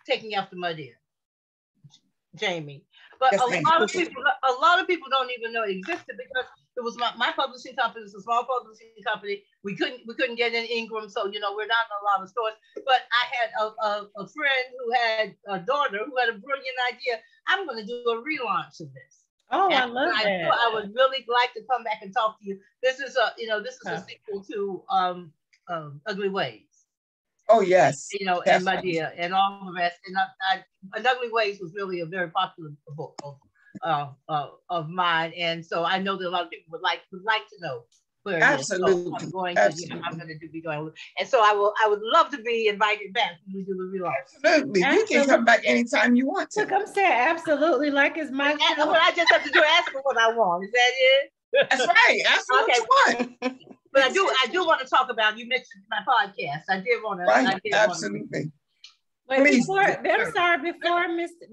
Taking After My Dear, Jamie, but a lot of people don't even know it existed because it was my publishing company. It's a small publishing company. We couldn't get in Ingram, so you know we're not in a lot of stores. But I had a friend who had a daughter who had a brilliant idea. I'm going to do a relaunch of this. Oh, and I love that. I would really like to come back and talk to you. This is a sequel to Ugly Ways. Oh yes. You know, definitely. And My Dear and all the rest. And Ugly Ways was really a very popular book of mine, and so I know that a lot of people would like to know where it is. So I'm going to be going, and so I would love to be invited back when we do the relaunch. Absolutely, you can come back anytime you want to. Look, I'm saying absolutely, like it's my show. What I just have to do is ask for what I want. Is that it? That's right. Ask for what you want. But I do want to talk about. You mentioned my podcast. I did want to. Right. Absolutely. Wait,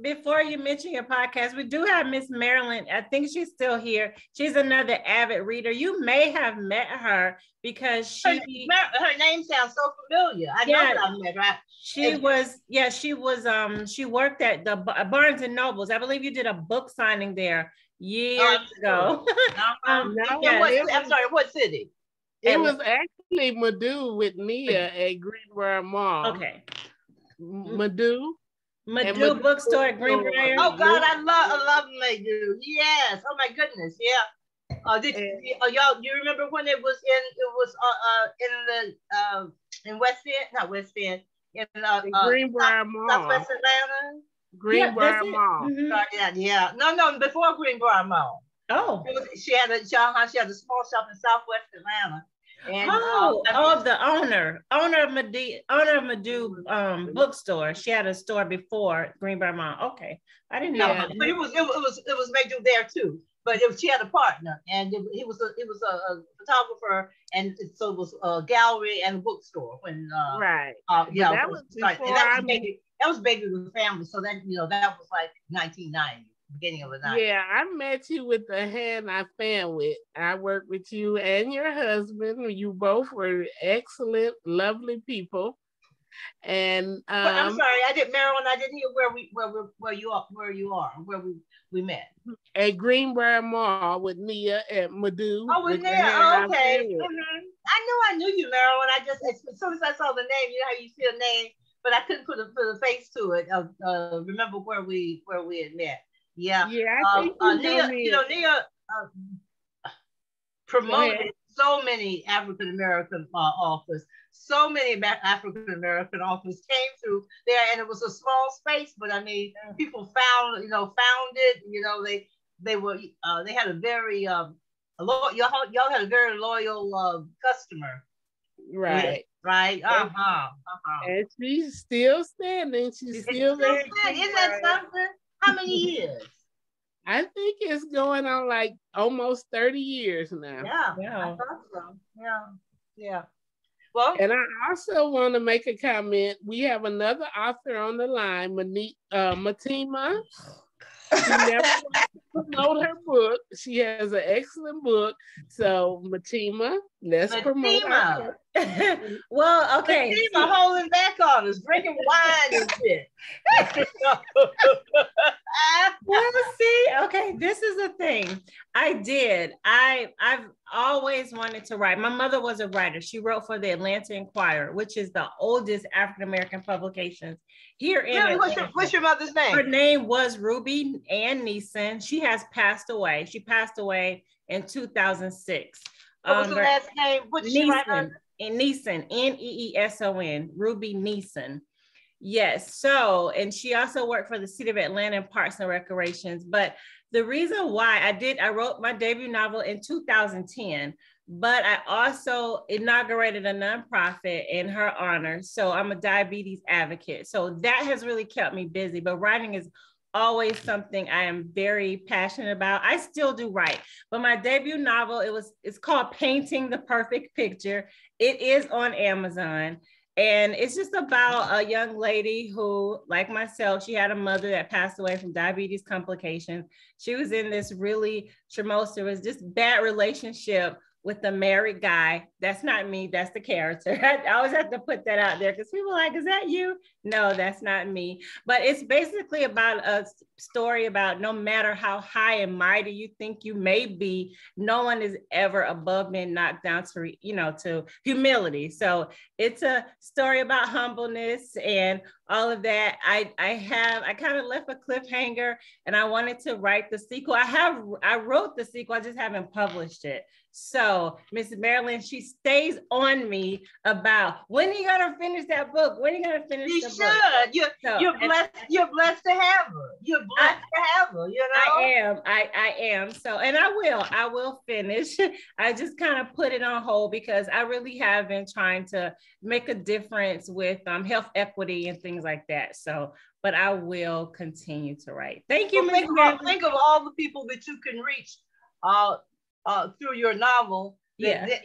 before you mention your podcast, we do have Miss Marilyn. I think she's still here. She's another avid reader. You may have met her because her name sounds so familiar. I know that I've met her. She worked at the Barnes and Nobles. I believe you did a book signing there years ago. I'm sorry, what city? It was actually Madhu with Nia at Greenbrier Mall. Okay. Madhu Bookstore at Greenbrier. Oh God, I love Madhu. Yes. Oh my goodness. Yeah. Y'all? Do you remember when it was in West End, not West End, in Greenbrier Mall, Southwest Atlanta? Greenbrier Mall. Mm-hmm. Yeah. No, before Greenbrier Mall. Oh. She had a small shop in Southwest Atlanta. And the owner of Madu bookstore. She had a store before Greenbrier Mall. Okay, I didn't know. But it was made there too. But she had a partner, and it was a photographer, and so it was a gallery and a bookstore when right. That was before that was Baby with Family. So that that was like 1990. Beginning of the night. Yeah, I met you with the hand I fan with. I worked with you and your husband. You both were excellent, lovely people. And I'm sorry, Marilyn, I didn't hear where we met. At Greenbrier Mall with Nia and Madu. Oh, with Nia. Oh, okay. Mm-hmm. I knew you, Marilyn. I just as soon as I saw the name, you know how you see a name, but I couldn't put a face to it. Remember where we had met. Yeah. I think Nia promoted so many African American authors. So many African American authors came through there, and it was a small space. But I mean, people found it. They had a very y'all had a very loyal customer. Right. Right. And she's still standing. She's still there. Isn't that something? How many years? I think it's going on like almost 30 years now. Yeah. I thought so. Yeah. Well, and I also want to make a comment. We have another author on the line, Matima. She never wants to promote her book. She has an excellent book. So Matima, let's promote her. Well, okay. Matima holding back on us, drinking wine and shit. Well, see, okay, this is the thing. I've always wanted to write. My mother was a writer. She wrote for the Atlanta Inquirer, which is the oldest African-American publications here in Atlanta. What's your mother's name? Her name was Ruby Ann Neeson. She has passed away. She passed away in 2006. What was the last name? What did she write on? Neeson, Neeson, Ruby Neeson. Yes. So, and she also worked for the City of Atlanta in Parks and Recreations. But the reason why I wrote my debut novel in 2010, but I also inaugurated a nonprofit in her honor. So I'm a diabetes advocate. So that has really kept me busy, but writing is always something I am very passionate about. I still do write, but my debut novel, it's called Painting the Perfect Picture. It is on Amazon. And it's just about a young lady who, like myself, she had a mother that passed away from diabetes complications. She was in this really tumultuous, just bad relationship with a married guy. That's not me, that's the character. I always have to put that out there because people are like, is that you? No, that's not me. But it's basically about a story about no matter how high and mighty you think you may be, no one is ever above being knocked down to humility. So it's a story about humbleness and all of that. I kind of left a cliffhanger and I wanted to write the sequel. I wrote the sequel, I just haven't published it. So Miss Marilyn, she stays on me about when are you gonna finish that book? When are you gonna finish the book? You're blessed. You're blessed to have her. You're blessed to have her. You know. I am. So, and I will finish. I just kind of put it on hold because I really have been trying to make a difference with health equity and things like that. So, but I will continue to write. Thank you. Well, think of all the people that you can reach through your novel that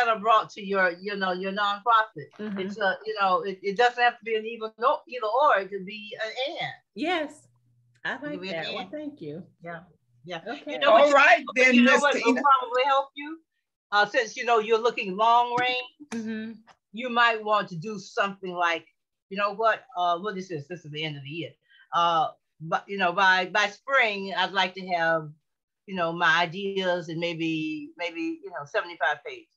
are brought to your nonprofit. Mm-hmm. It's it doesn't have to be an either or, it could be an and. Yes, I like that. Well, thank you. Yeah. Okay. All right, then. You know what will probably help you? Since you're looking long range, mm-hmm. You might want to do something like, what is this? This is the end of the year. But by spring, I'd like to have my ideas and maybe 75 pages.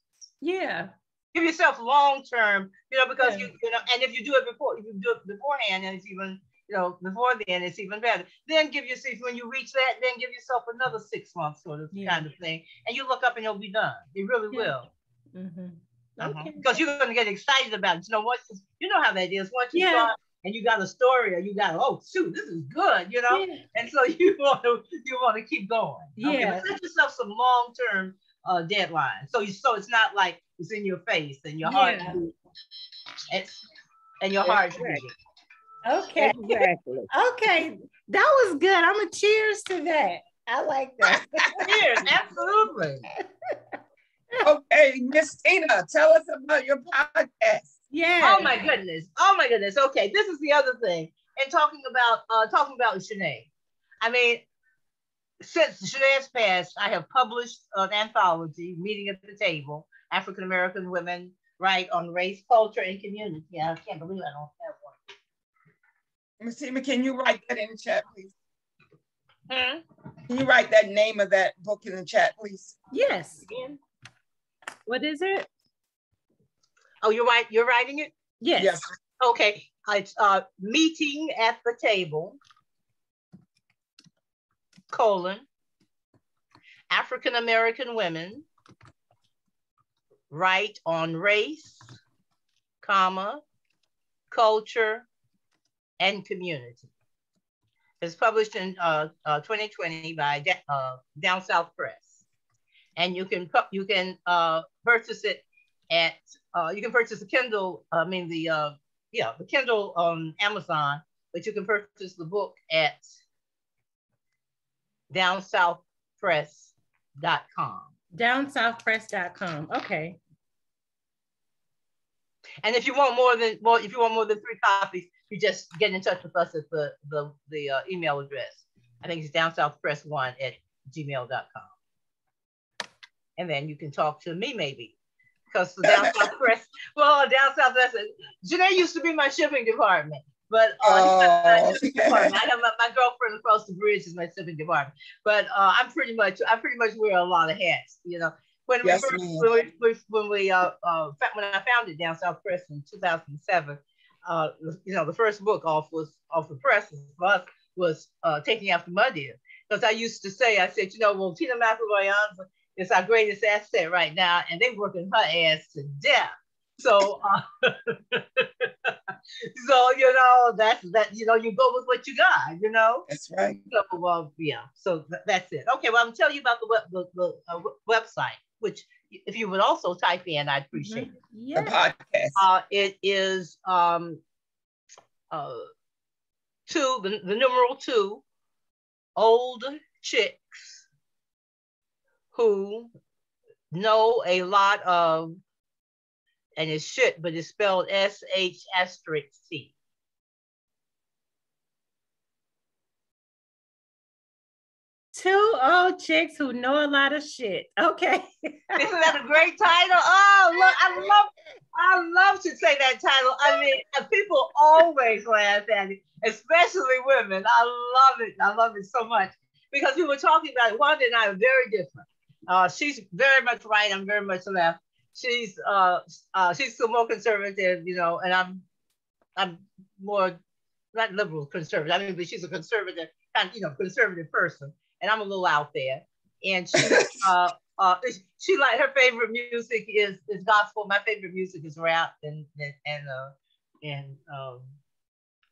Yeah. Give yourself long term, because and if you do it beforehand, and it's before then, it's even better. Then when you reach that, then give yourself another 6 months sort of kind of thing. And you look up and you'll be done. You really will. Okay. Because you're going to get excited about it. You know how that is. Once you start and you got a story or you got, oh, shoot, this is good, And so you want to keep going. Okay? But set yourself some long-term deadlines. So it's not like it's in your face and your heart and your heart beating. Okay. Exactly. Okay. That was good. I'm a cheers to that. I like that. Cheers. Absolutely. Okay, Miss Tina, tell us about your podcast. Yeah. Oh my goodness. Okay, this is the other thing. And talking about Shanae. I mean, since Shanae's passed, I have published an anthology, Meeting at the Table, African American Women Write on Race, Culture, and Community. I can't believe I don't have one. Miss Tina, can you write that in the chat, please? Can you write that name of that book in the chat, please? Yes. What is it? Oh, you're writing it? Yes. Okay. It's Meeting at the Table, African American Women Write on Race, Culture, and Community. It's published in 2020 by Down South Press. And you can purchase it at you can purchase the Kindle. The Kindle on Amazon, but you can purchase the book at downsouthpress.com. Downsouthpress.com. Okay. And if you want more than 3 copies, you just get in touch with us at the email address. I think it's downsouthpress1@gmail.com. And then you can talk to me maybe. Because the Down South Press, Down South Press, Janae used to be my shipping department, but my shipping department. I have my girlfriend across the bridge is my shipping department, but I pretty much wear a lot of hats. When I founded Down South Press in 2007, the first book off the press was Taking After Mud Deer, because I used to say, Tina McElroy Ansa is our greatest asset right now, and they're working her ass to death. So, that's that. You go with what you got. That's right. So, that's it. Okay. Well, I'm telling you about the website, which if you would also type in, I'd appreciate it. Yeah. The podcast. It is the numeral 2, old chicks who know a lot of, and it's shit, but it's spelled SH*C. Two old chicks who know a lot of shit. Okay. Isn't that a great title? Oh, look, I love to say that title. I mean, people always laugh at it, especially women. I love it. I love it so much because we were talking about it. Wanda and I are very different. She's very much right. I'm very much left. She's still more conservative, and I'm more not liberal conservative. I mean, but she's a conservative conservative person, and I'm a little out there. And she her favorite music is gospel. My favorite music is rap and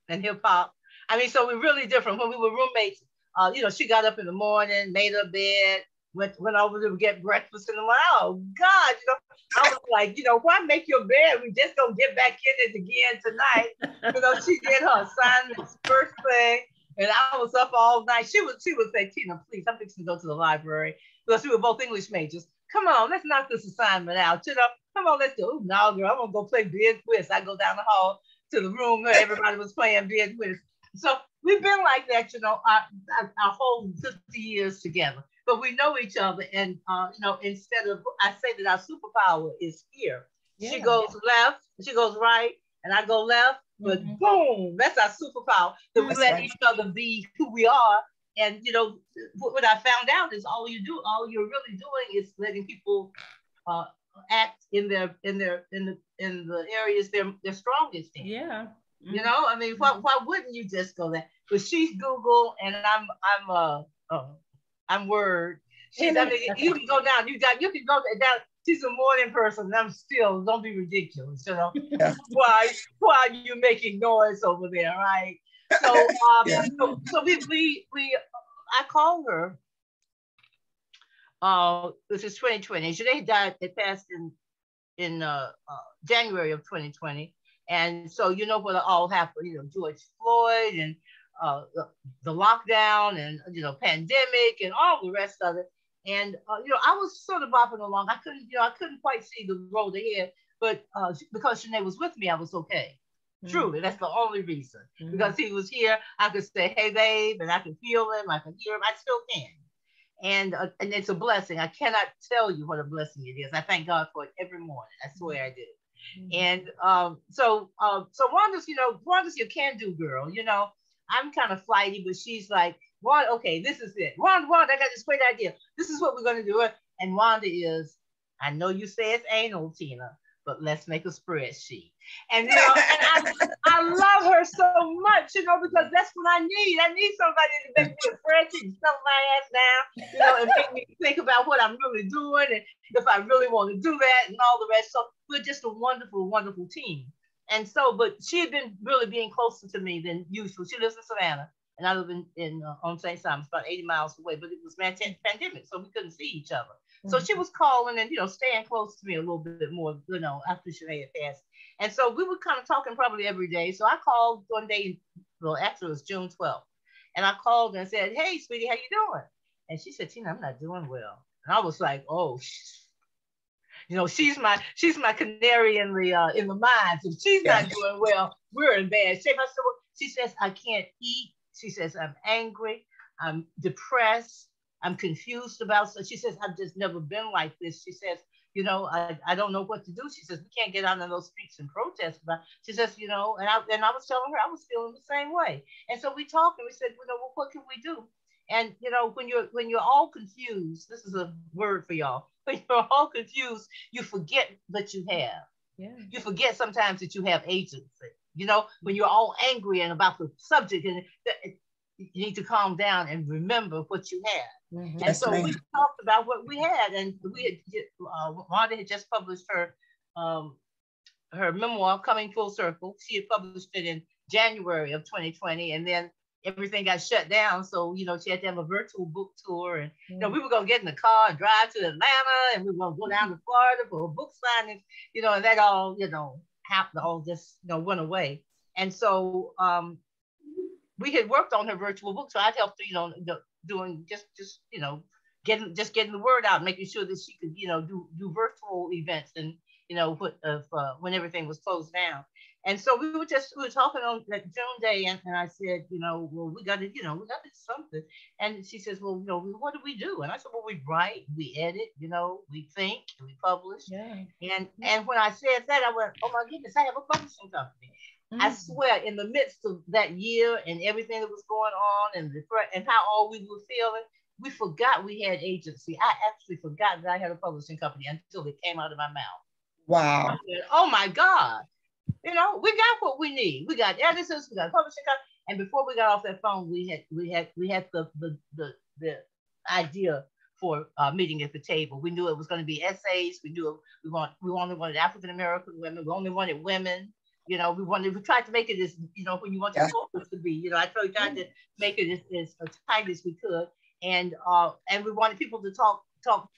hip hop. I mean, so we're really different. When we were roommates, she got up in the morning, made her bed, went over to get breakfast, and I'm like, oh God, I was like, why make your bed? We just gonna get back in it again tonight. She did her assignments first thing, and I was up all night. She would say, Tina, please, I'm fixing to go to the library, because we were both English majors. Come on, let's knock this assignment out. Come on, let's go. No, girl, I'm gonna go play bid twist. I go down the hall to the room where everybody was playing bid twist. So we've been like that, our whole 50 years together. But we know each other, and instead of, I say that our superpower is here. Yeah. She goes left, she goes right, and I go left. But boom, that's our superpower. That we let each other be who we are. And what I found out is all you're really doing is letting people act in the areas they're strongest in. Yeah. You know, I mean, why wouldn't you just go there? But she's Google and I'm Word. She's, I mean, you can go down. You can go down. She's a morning person. And I'm still, don't be ridiculous. You know, why are you making noise over there, right? So so we I called her. This is 2020. She died. They passed in January of 2020. And so you know what all happened. You know, George Floyd and the lockdown and pandemic and all the rest of it. And I was sort of bopping along. I couldn't quite see the road ahead, but because Sinead was with me, I was okay. Truly, that's the only reason. Because he was here, I could say, "Hey, babe," and I could feel him. I could hear him. I still can. And it's a blessing. I cannot tell you what a blessing it is. I thank God for it every morning. I swear I do. And so Wanda's your can-do girl. I'm kind of flighty, but she's like, Wanda, okay, this is it. Wanda, I got this great idea. This is what we're going to do. And Wanda is, I know you say it's anal, Tina, but let's make a spreadsheet. And I love her so much, because that's what I need. I need somebody to make me a spreadsheet and settle my ass down, and make me think about what I'm really doing and if I really want to do that and all the rest. So we're just a wonderful, wonderful team. And so, but she had been really being closer to me than usual. She lives in Savannah, and I live in on St. Simon's, about 80 miles away. But it was pandemic, so we couldn't see each other. So she was calling and staying close to me a little bit more, after she had passed. And so we were kind of talking probably every day. So I called one day, well, actually it was June 12th, and I called and said, "Hey, sweetie, how you doing?" And she said, "Tina, I'm not doing well." And I was like, "Oh, she's my canary in the mine. If she's not doing well, we're in bad shape." I said, "Well," she says, "I can't eat." She says, "I'm angry. I'm depressed. I'm confused about." So she says, "I've just never been like this." She says, I don't know what to do." She says, "We can't get out on those streets and protest about." She says, and I was telling her I was feeling the same way. And so we talked and we said, well, what can we do? And when you're all confused, this is a word for y'all. When you're all confused, you forget that you have. Yeah. You forget sometimes that you have agency. When you're all angry and about the subject, and you need to calm down and remember what you have. And so we talked about what we had, and Wanda had just published her memoir, Coming Full Circle. She had published it in January of 2020, and then everything got shut down. So, she had to have a virtual book tour, and we were gonna get in the car and drive to Atlanta, and we were gonna go down to Florida for a book signing, and that all, happened, all just, went away. And so we had worked on her virtual book, so I'd helped her, doing just getting the word out, making sure that she could, do virtual events, and when everything was closed down. And so we were talking on that June day, and I said, well, we got to do something. And she says, well, what do we do? And I said, well, we write, we edit, we think, we publish. Yeah. And when I said that, I went, oh my goodness, I have a publishing company. I swear, in the midst of that year and everything that was going on, and how all we were feeling, we forgot we had agency. I actually forgot that I had a publishing company until it came out of my mouth. Wow. I said, oh my God. We got what we need. We got editors, we got publishing company. And before we got off that phone, we had the idea for meeting at the table. We knew it was going to be essays. We knew we only wanted African American women. We only wanted women. We tried to make it as, when you want your focus to be, I tried to make it as tight as we could. And we wanted people to talk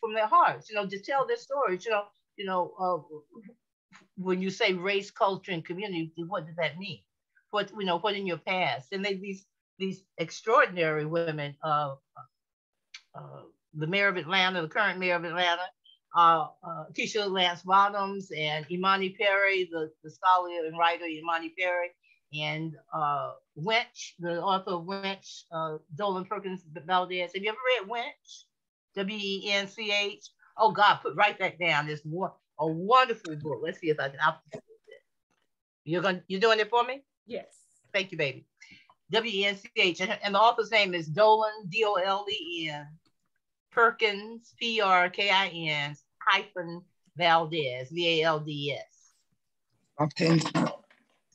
from their hearts, to tell their stories, when you say race, culture, and community, what does that mean? What in your past? And these extraordinary women, the mayor of Atlanta, the current mayor of Atlanta, Keisha Lance Bottoms, and Imani Perry, the scholar and writer Imani Perry, and Wench, the author of Wench, Dolan Perkins Valdez. Have you ever read Wench? Wench? Oh God, write that down. It's a wonderful book. Let's see if I can output it. You're doing it for me? Yes. Thank you, baby. Wench, and the author's name is Dolan, Dolen, Perkins, Perkins -Valdez, Valds. Okay.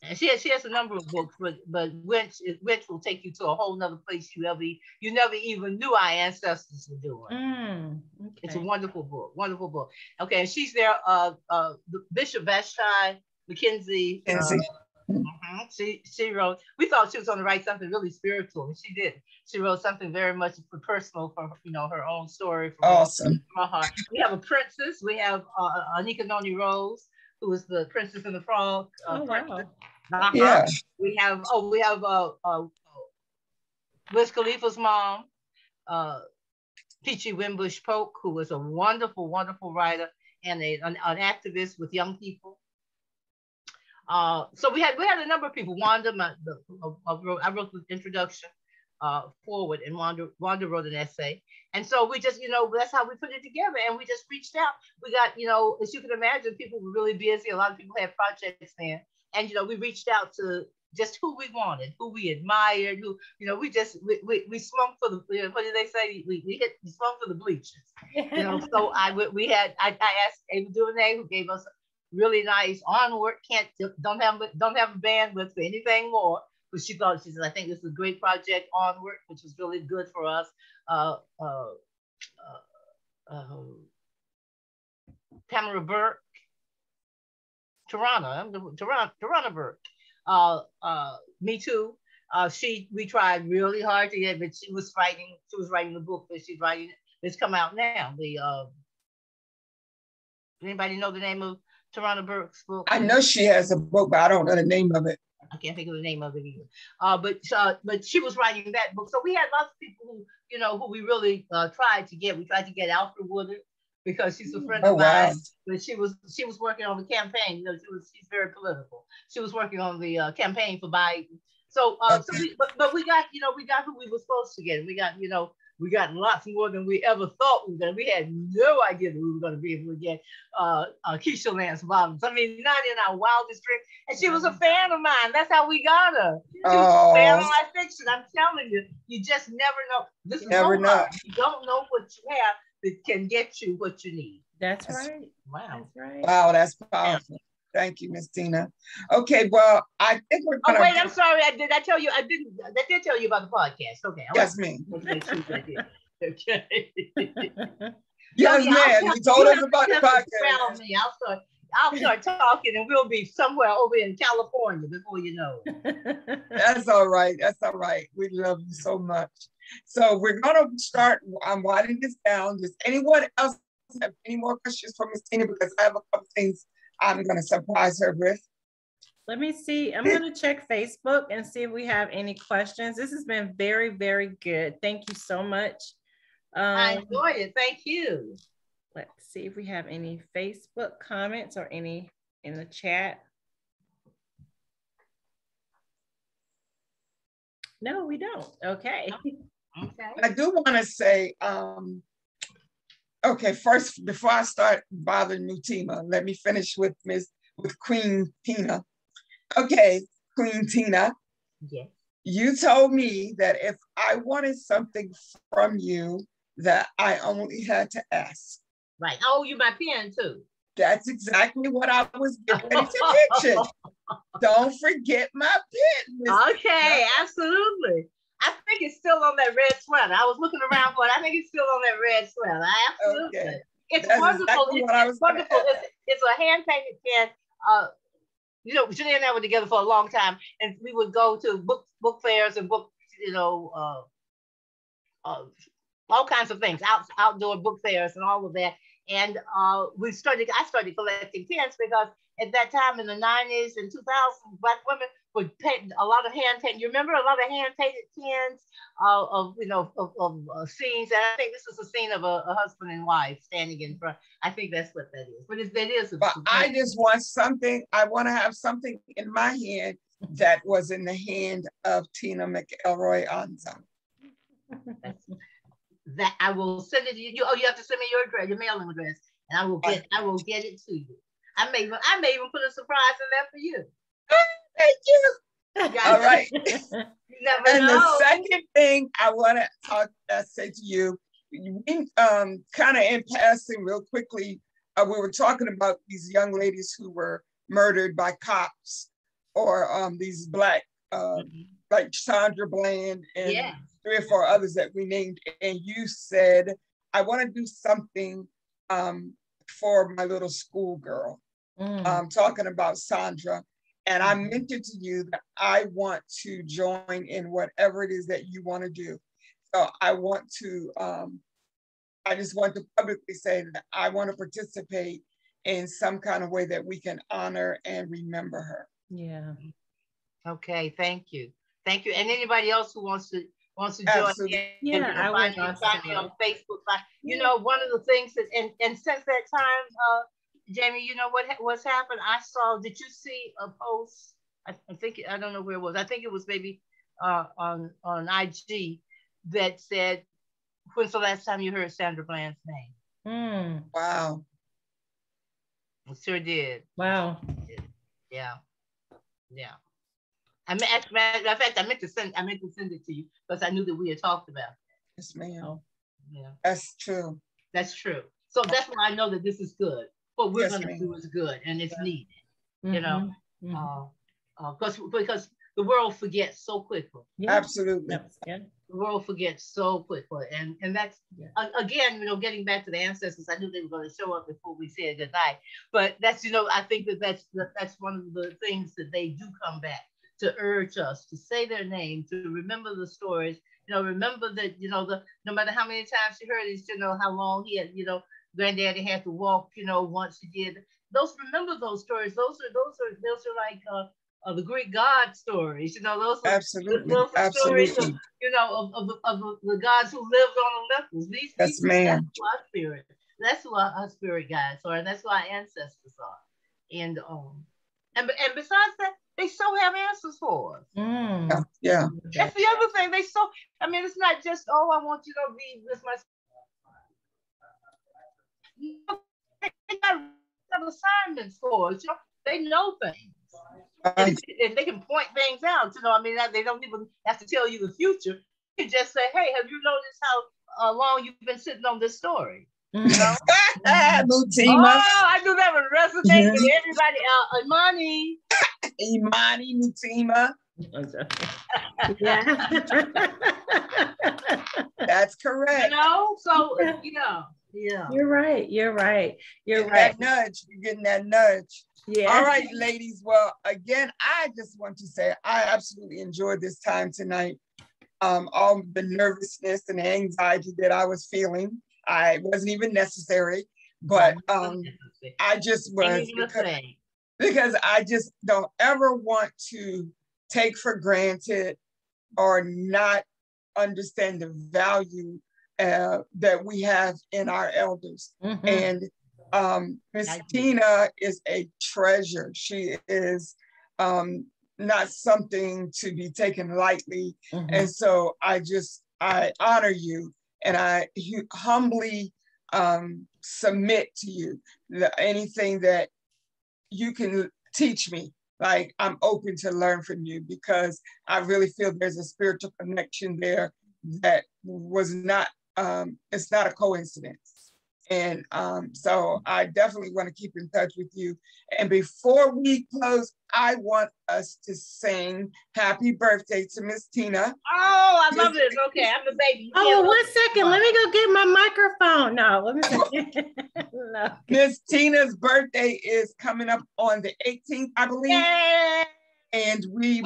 And she has a number of books, but Winch will take you to a whole nother place you never even knew our ancestors were doing. Okay. It's a wonderful book. Okay, and she's there. Bishop Vashti McKenzie. She wrote. We thought she was going to write something really spiritual, and she did. She wrote something very much personal for her own story. From her heart. We have a princess. We have Anika Noni Rose, who was the Princess and the Frog. Wow. Yeah. We have Wiz Khalifa's mom, Peachy Wimbush Polk, who was a wonderful, wonderful writer and an activist with young people. So we had a number of people. Wanda, I wrote the introduction forward, and Wanda wrote an essay. And so we just, that's how we put it together. And we just reached out. We got, as you can imagine, people were really busy. A lot of people had projects then. And, we reached out to just who we wanted, who we admired, who, we swung for the, what did they say? We swung for the bleachers, So I asked Ava DuVernay, who gave us really nice Onward. Don't have a bandwidth for anything more, but she said, I think this is a great project, Onward, which was really good for us. Tamara Burke, Tarana Burke, Me Too. We tried really hard to get, but she was writing the book that she's writing. It's come out now. Anybody know the name of Tarana Burke's book? I know she has a book, but I don't know the name of it. I can't think of the name of it either. But she was writing that book. So we had lots of people who we really tried to get. We tried to get Alfred Woodard, because she's a friend of mine. But she was working on the campaign. She's very political. She was working on the campaign for Biden. So, but we got who we were supposed to get. We got lots more than we ever thought we were going to. We had no idea that we were going to be able to get Keisha Lance Bottoms. I mean, not in our wildest dreams. And she was a fan of mine. That's how we got her. She was a fan of my fiction. I'm telling you, you just never know. This is never know. You don't know what you have that can get you what you need. That's right. Wow. That's right. Wow, that's powerful. Thank you, Miss Tina. Okay, well, I think we're gonna... Oh, wait, I'm sorry. I did tell you about the podcast. Okay. Yes, ma'am. Okay. Yes, ma'am. You told us about the podcast. I'll start talking, and we'll be somewhere over in California before you know it. That's all right. That's all right. We love you so much. So we're gonna start. I'm winding this down. Does anyone else have any more questions for Miss Tina? Because I have a couple things I'm going to surprise her with. Let me see. I'm going to check Facebook and see if we have any questions. This has been very, very good. Thank you so much. I enjoyed it. Thank you. Let's see if we have any Facebook comments or any in the chat. No, we don't. Okay. I do want to say, okay, first, before I start bothering you, Tina, let me finish with Queen Tina. Okay, Queen Tina. Yes. You told me that if I wanted something from you, that I only had to ask. Right. I owe you my pen too. That's exactly what I was getting ready to mention. Don't forget my pen. Okay, absolutely. I think it's still on that red sweater. I was looking around for it. I think it's still on that red sweater. Absolutely. Okay. It's wonderful. Exactly it's wonderful. It's a hand-painted pen. Julie and I were together for a long time, and we would go to book fairs and book, all kinds of things, outdoor book fairs and all of that. And I started collecting pens because at that time in the 90s and 2000s, Black women would paint a lot of hand paint. You remember a lot of hand painted pens of scenes. And I think this is a scene of a husband and wife standing in front. I think that's what that is. But I just want something. I want to have something in my hand that was in the hand of Tina McElroy Ansa. That I will send it to you. You have to send me your address, your mailing address, and I will get it to you. I may even put a surprise in there for you. Thank you. All right. You never and know. The second thing I want to say to you, we kind of in passing real quickly, we were talking about these young ladies who were murdered by cops or these Black, like Sandra Bland and 3 or 4 others that we named. And you said, I want to do something for my little schoolgirl, talking about Sandra. And I mentioned to you that I want to join in whatever it is that you want to do. So I just want to publicly say that I want to participate in some kind of way that we can honor and remember her. Yeah. Okay, thank you. Thank you. And anybody else who wants to join in, yeah, I would find me on Facebook. You know, one of the things that and since that time, Jamie, you know what's happened? I saw, did you see a post? I think, I don't know where it was. I think it was maybe on IG that said, when's the last time you heard Sandra Bland's name? Wow. I sure did. Wow. Yeah. Yeah. As a matter of fact, I meant to send it to you because I knew that we had talked about it. Yes, ma'am. Oh, yeah. That's true. That's true. So that's why I know that this is good. What we're going to do is good and it's needed. You know, because the world forgets so quickly. Absolutely. The world forgets so quickly, and that's again, you know, getting back to the ancestors. I knew they were going to show up before we said goodnight, but that's, you know, I think that's one of the things that they do come back to urge us to say their name, to remember the stories. You know, remember that, you know, no matter how many times you heard it, you know, how long he had, you know, granddaddy had to walk, you know, once he did. Remember those stories. Those are like the Greek god stories. You know, those are stories of, you know, of the gods who lived on Olympus. That's who our spirit. That's who our spirit guides are, and that's who our ancestors are. And besides that, they so have answers for us. Yeah. That's the other thing. I mean, it's not just, oh, I want you to be this much. They got assignments for us. You know, they know things. And they can point things out. You know, I mean, they don't even have to tell you the future. You just say, hey, have you noticed how long you've been sitting on this story? You know? I knew that would resonate with everybody. Imani, Mutima. That's correct. You know, so yeah. You're right. You're right. That nudge. You're getting that nudge. Yeah. All right, ladies. Well, again, I just want to say I absolutely enjoyed this time tonight. All the nervousness and the anxiety that I was feeling, I wasn't even necessary, but I just was, because I just don't ever want to take for granted or not understand the value that we have in our elders. And Miss Tina is a treasure. She is not something to be taken lightly. And so I honor you, and I humbly submit to you anything that you can teach me. Like, I'm open to learn from you, because I really feel there's a spiritual connection there that was not, it's not a coincidence. And so I definitely want to keep in touch with you. And before we close, I want us to sing happy birthday to Miss Tina. Oh, I love this. Okay, I'm the baby. Oh, 1 second. Let me go get my microphone. No, let me no. Miss Tina's birthday is coming up on the 18th, I believe. Yay! And we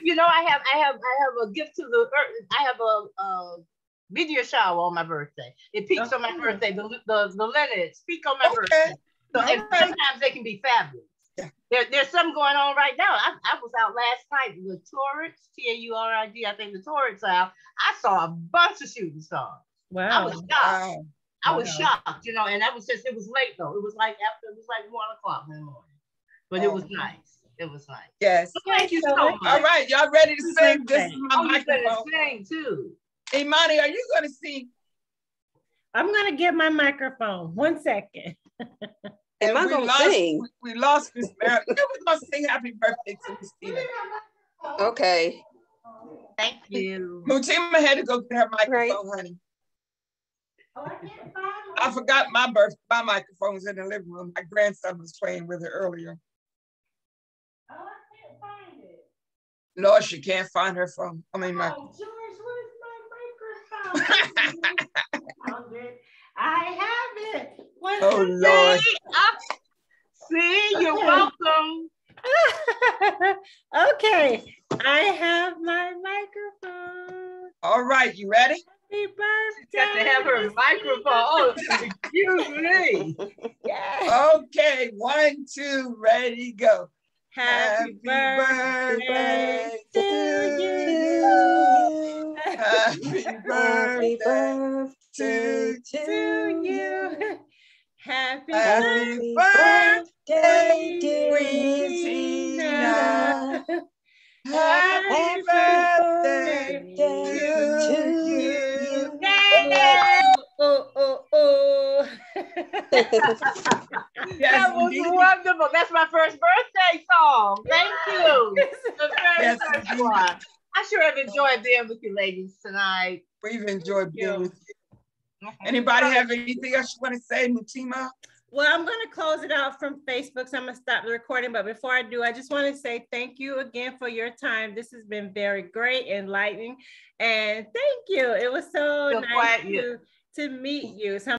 you know, I have a gift to the earth. I have a meteor shower on my birthday. It peaks on my birthday. The Leonards peak on my birthday. So, and sometimes they can be fabulous. Yeah. There's something going on right now. I was out last night. The Taurids, T-A-U-R-I-D, I think the Taurids out. I saw a bunch of shooting stars. Wow. I was shocked. I was shocked, you know, and it was late though. It was like 1 o'clock in the morning. But it was nice. It was nice. Yes. So thank you so much. All right, y'all ready to sing? This is my microphone. You sing too. Imani, are you going to sing? I'm going to get my microphone. 1 second. Am I going to sing? We lost Miss Mary. We're going to sing happy birthday to Miss Tina. Okay. Thank you. Mutima had to go get her microphone, honey. I forgot my microphone's in the living room. My grandson was playing with it earlier. Oh, I can't find Lord, she can't find her phone. I mean, my. Oh, George, where's my microphone? Found it. I have it. What's Oh, Lord. See, you're welcome. Okay, I have my microphone. All right, you ready? Happy birthday. Got to have her microphone. Oh, excuse me. Yeah. Okay, 1, 2, ready, go. Happy birthday to you. Happy birthday to you. Happy birthday, dear Tina. Happy birthday to you. Oh. Yes, That was indeed. wonderful. That's my first birthday song. Thank you. The very Yes, first indeed. one. I sure have enjoyed being with you ladies tonight. We've enjoyed being with you. Mm-hmm. Anybody have anything else you want to say, Mutima? Well, I'm going to close it out from Facebook, so I'm going to stop the recording. But before I do, I just want to say thank you again for your time. This has been very great, enlightening, and thank you. It was so nice to meet you. So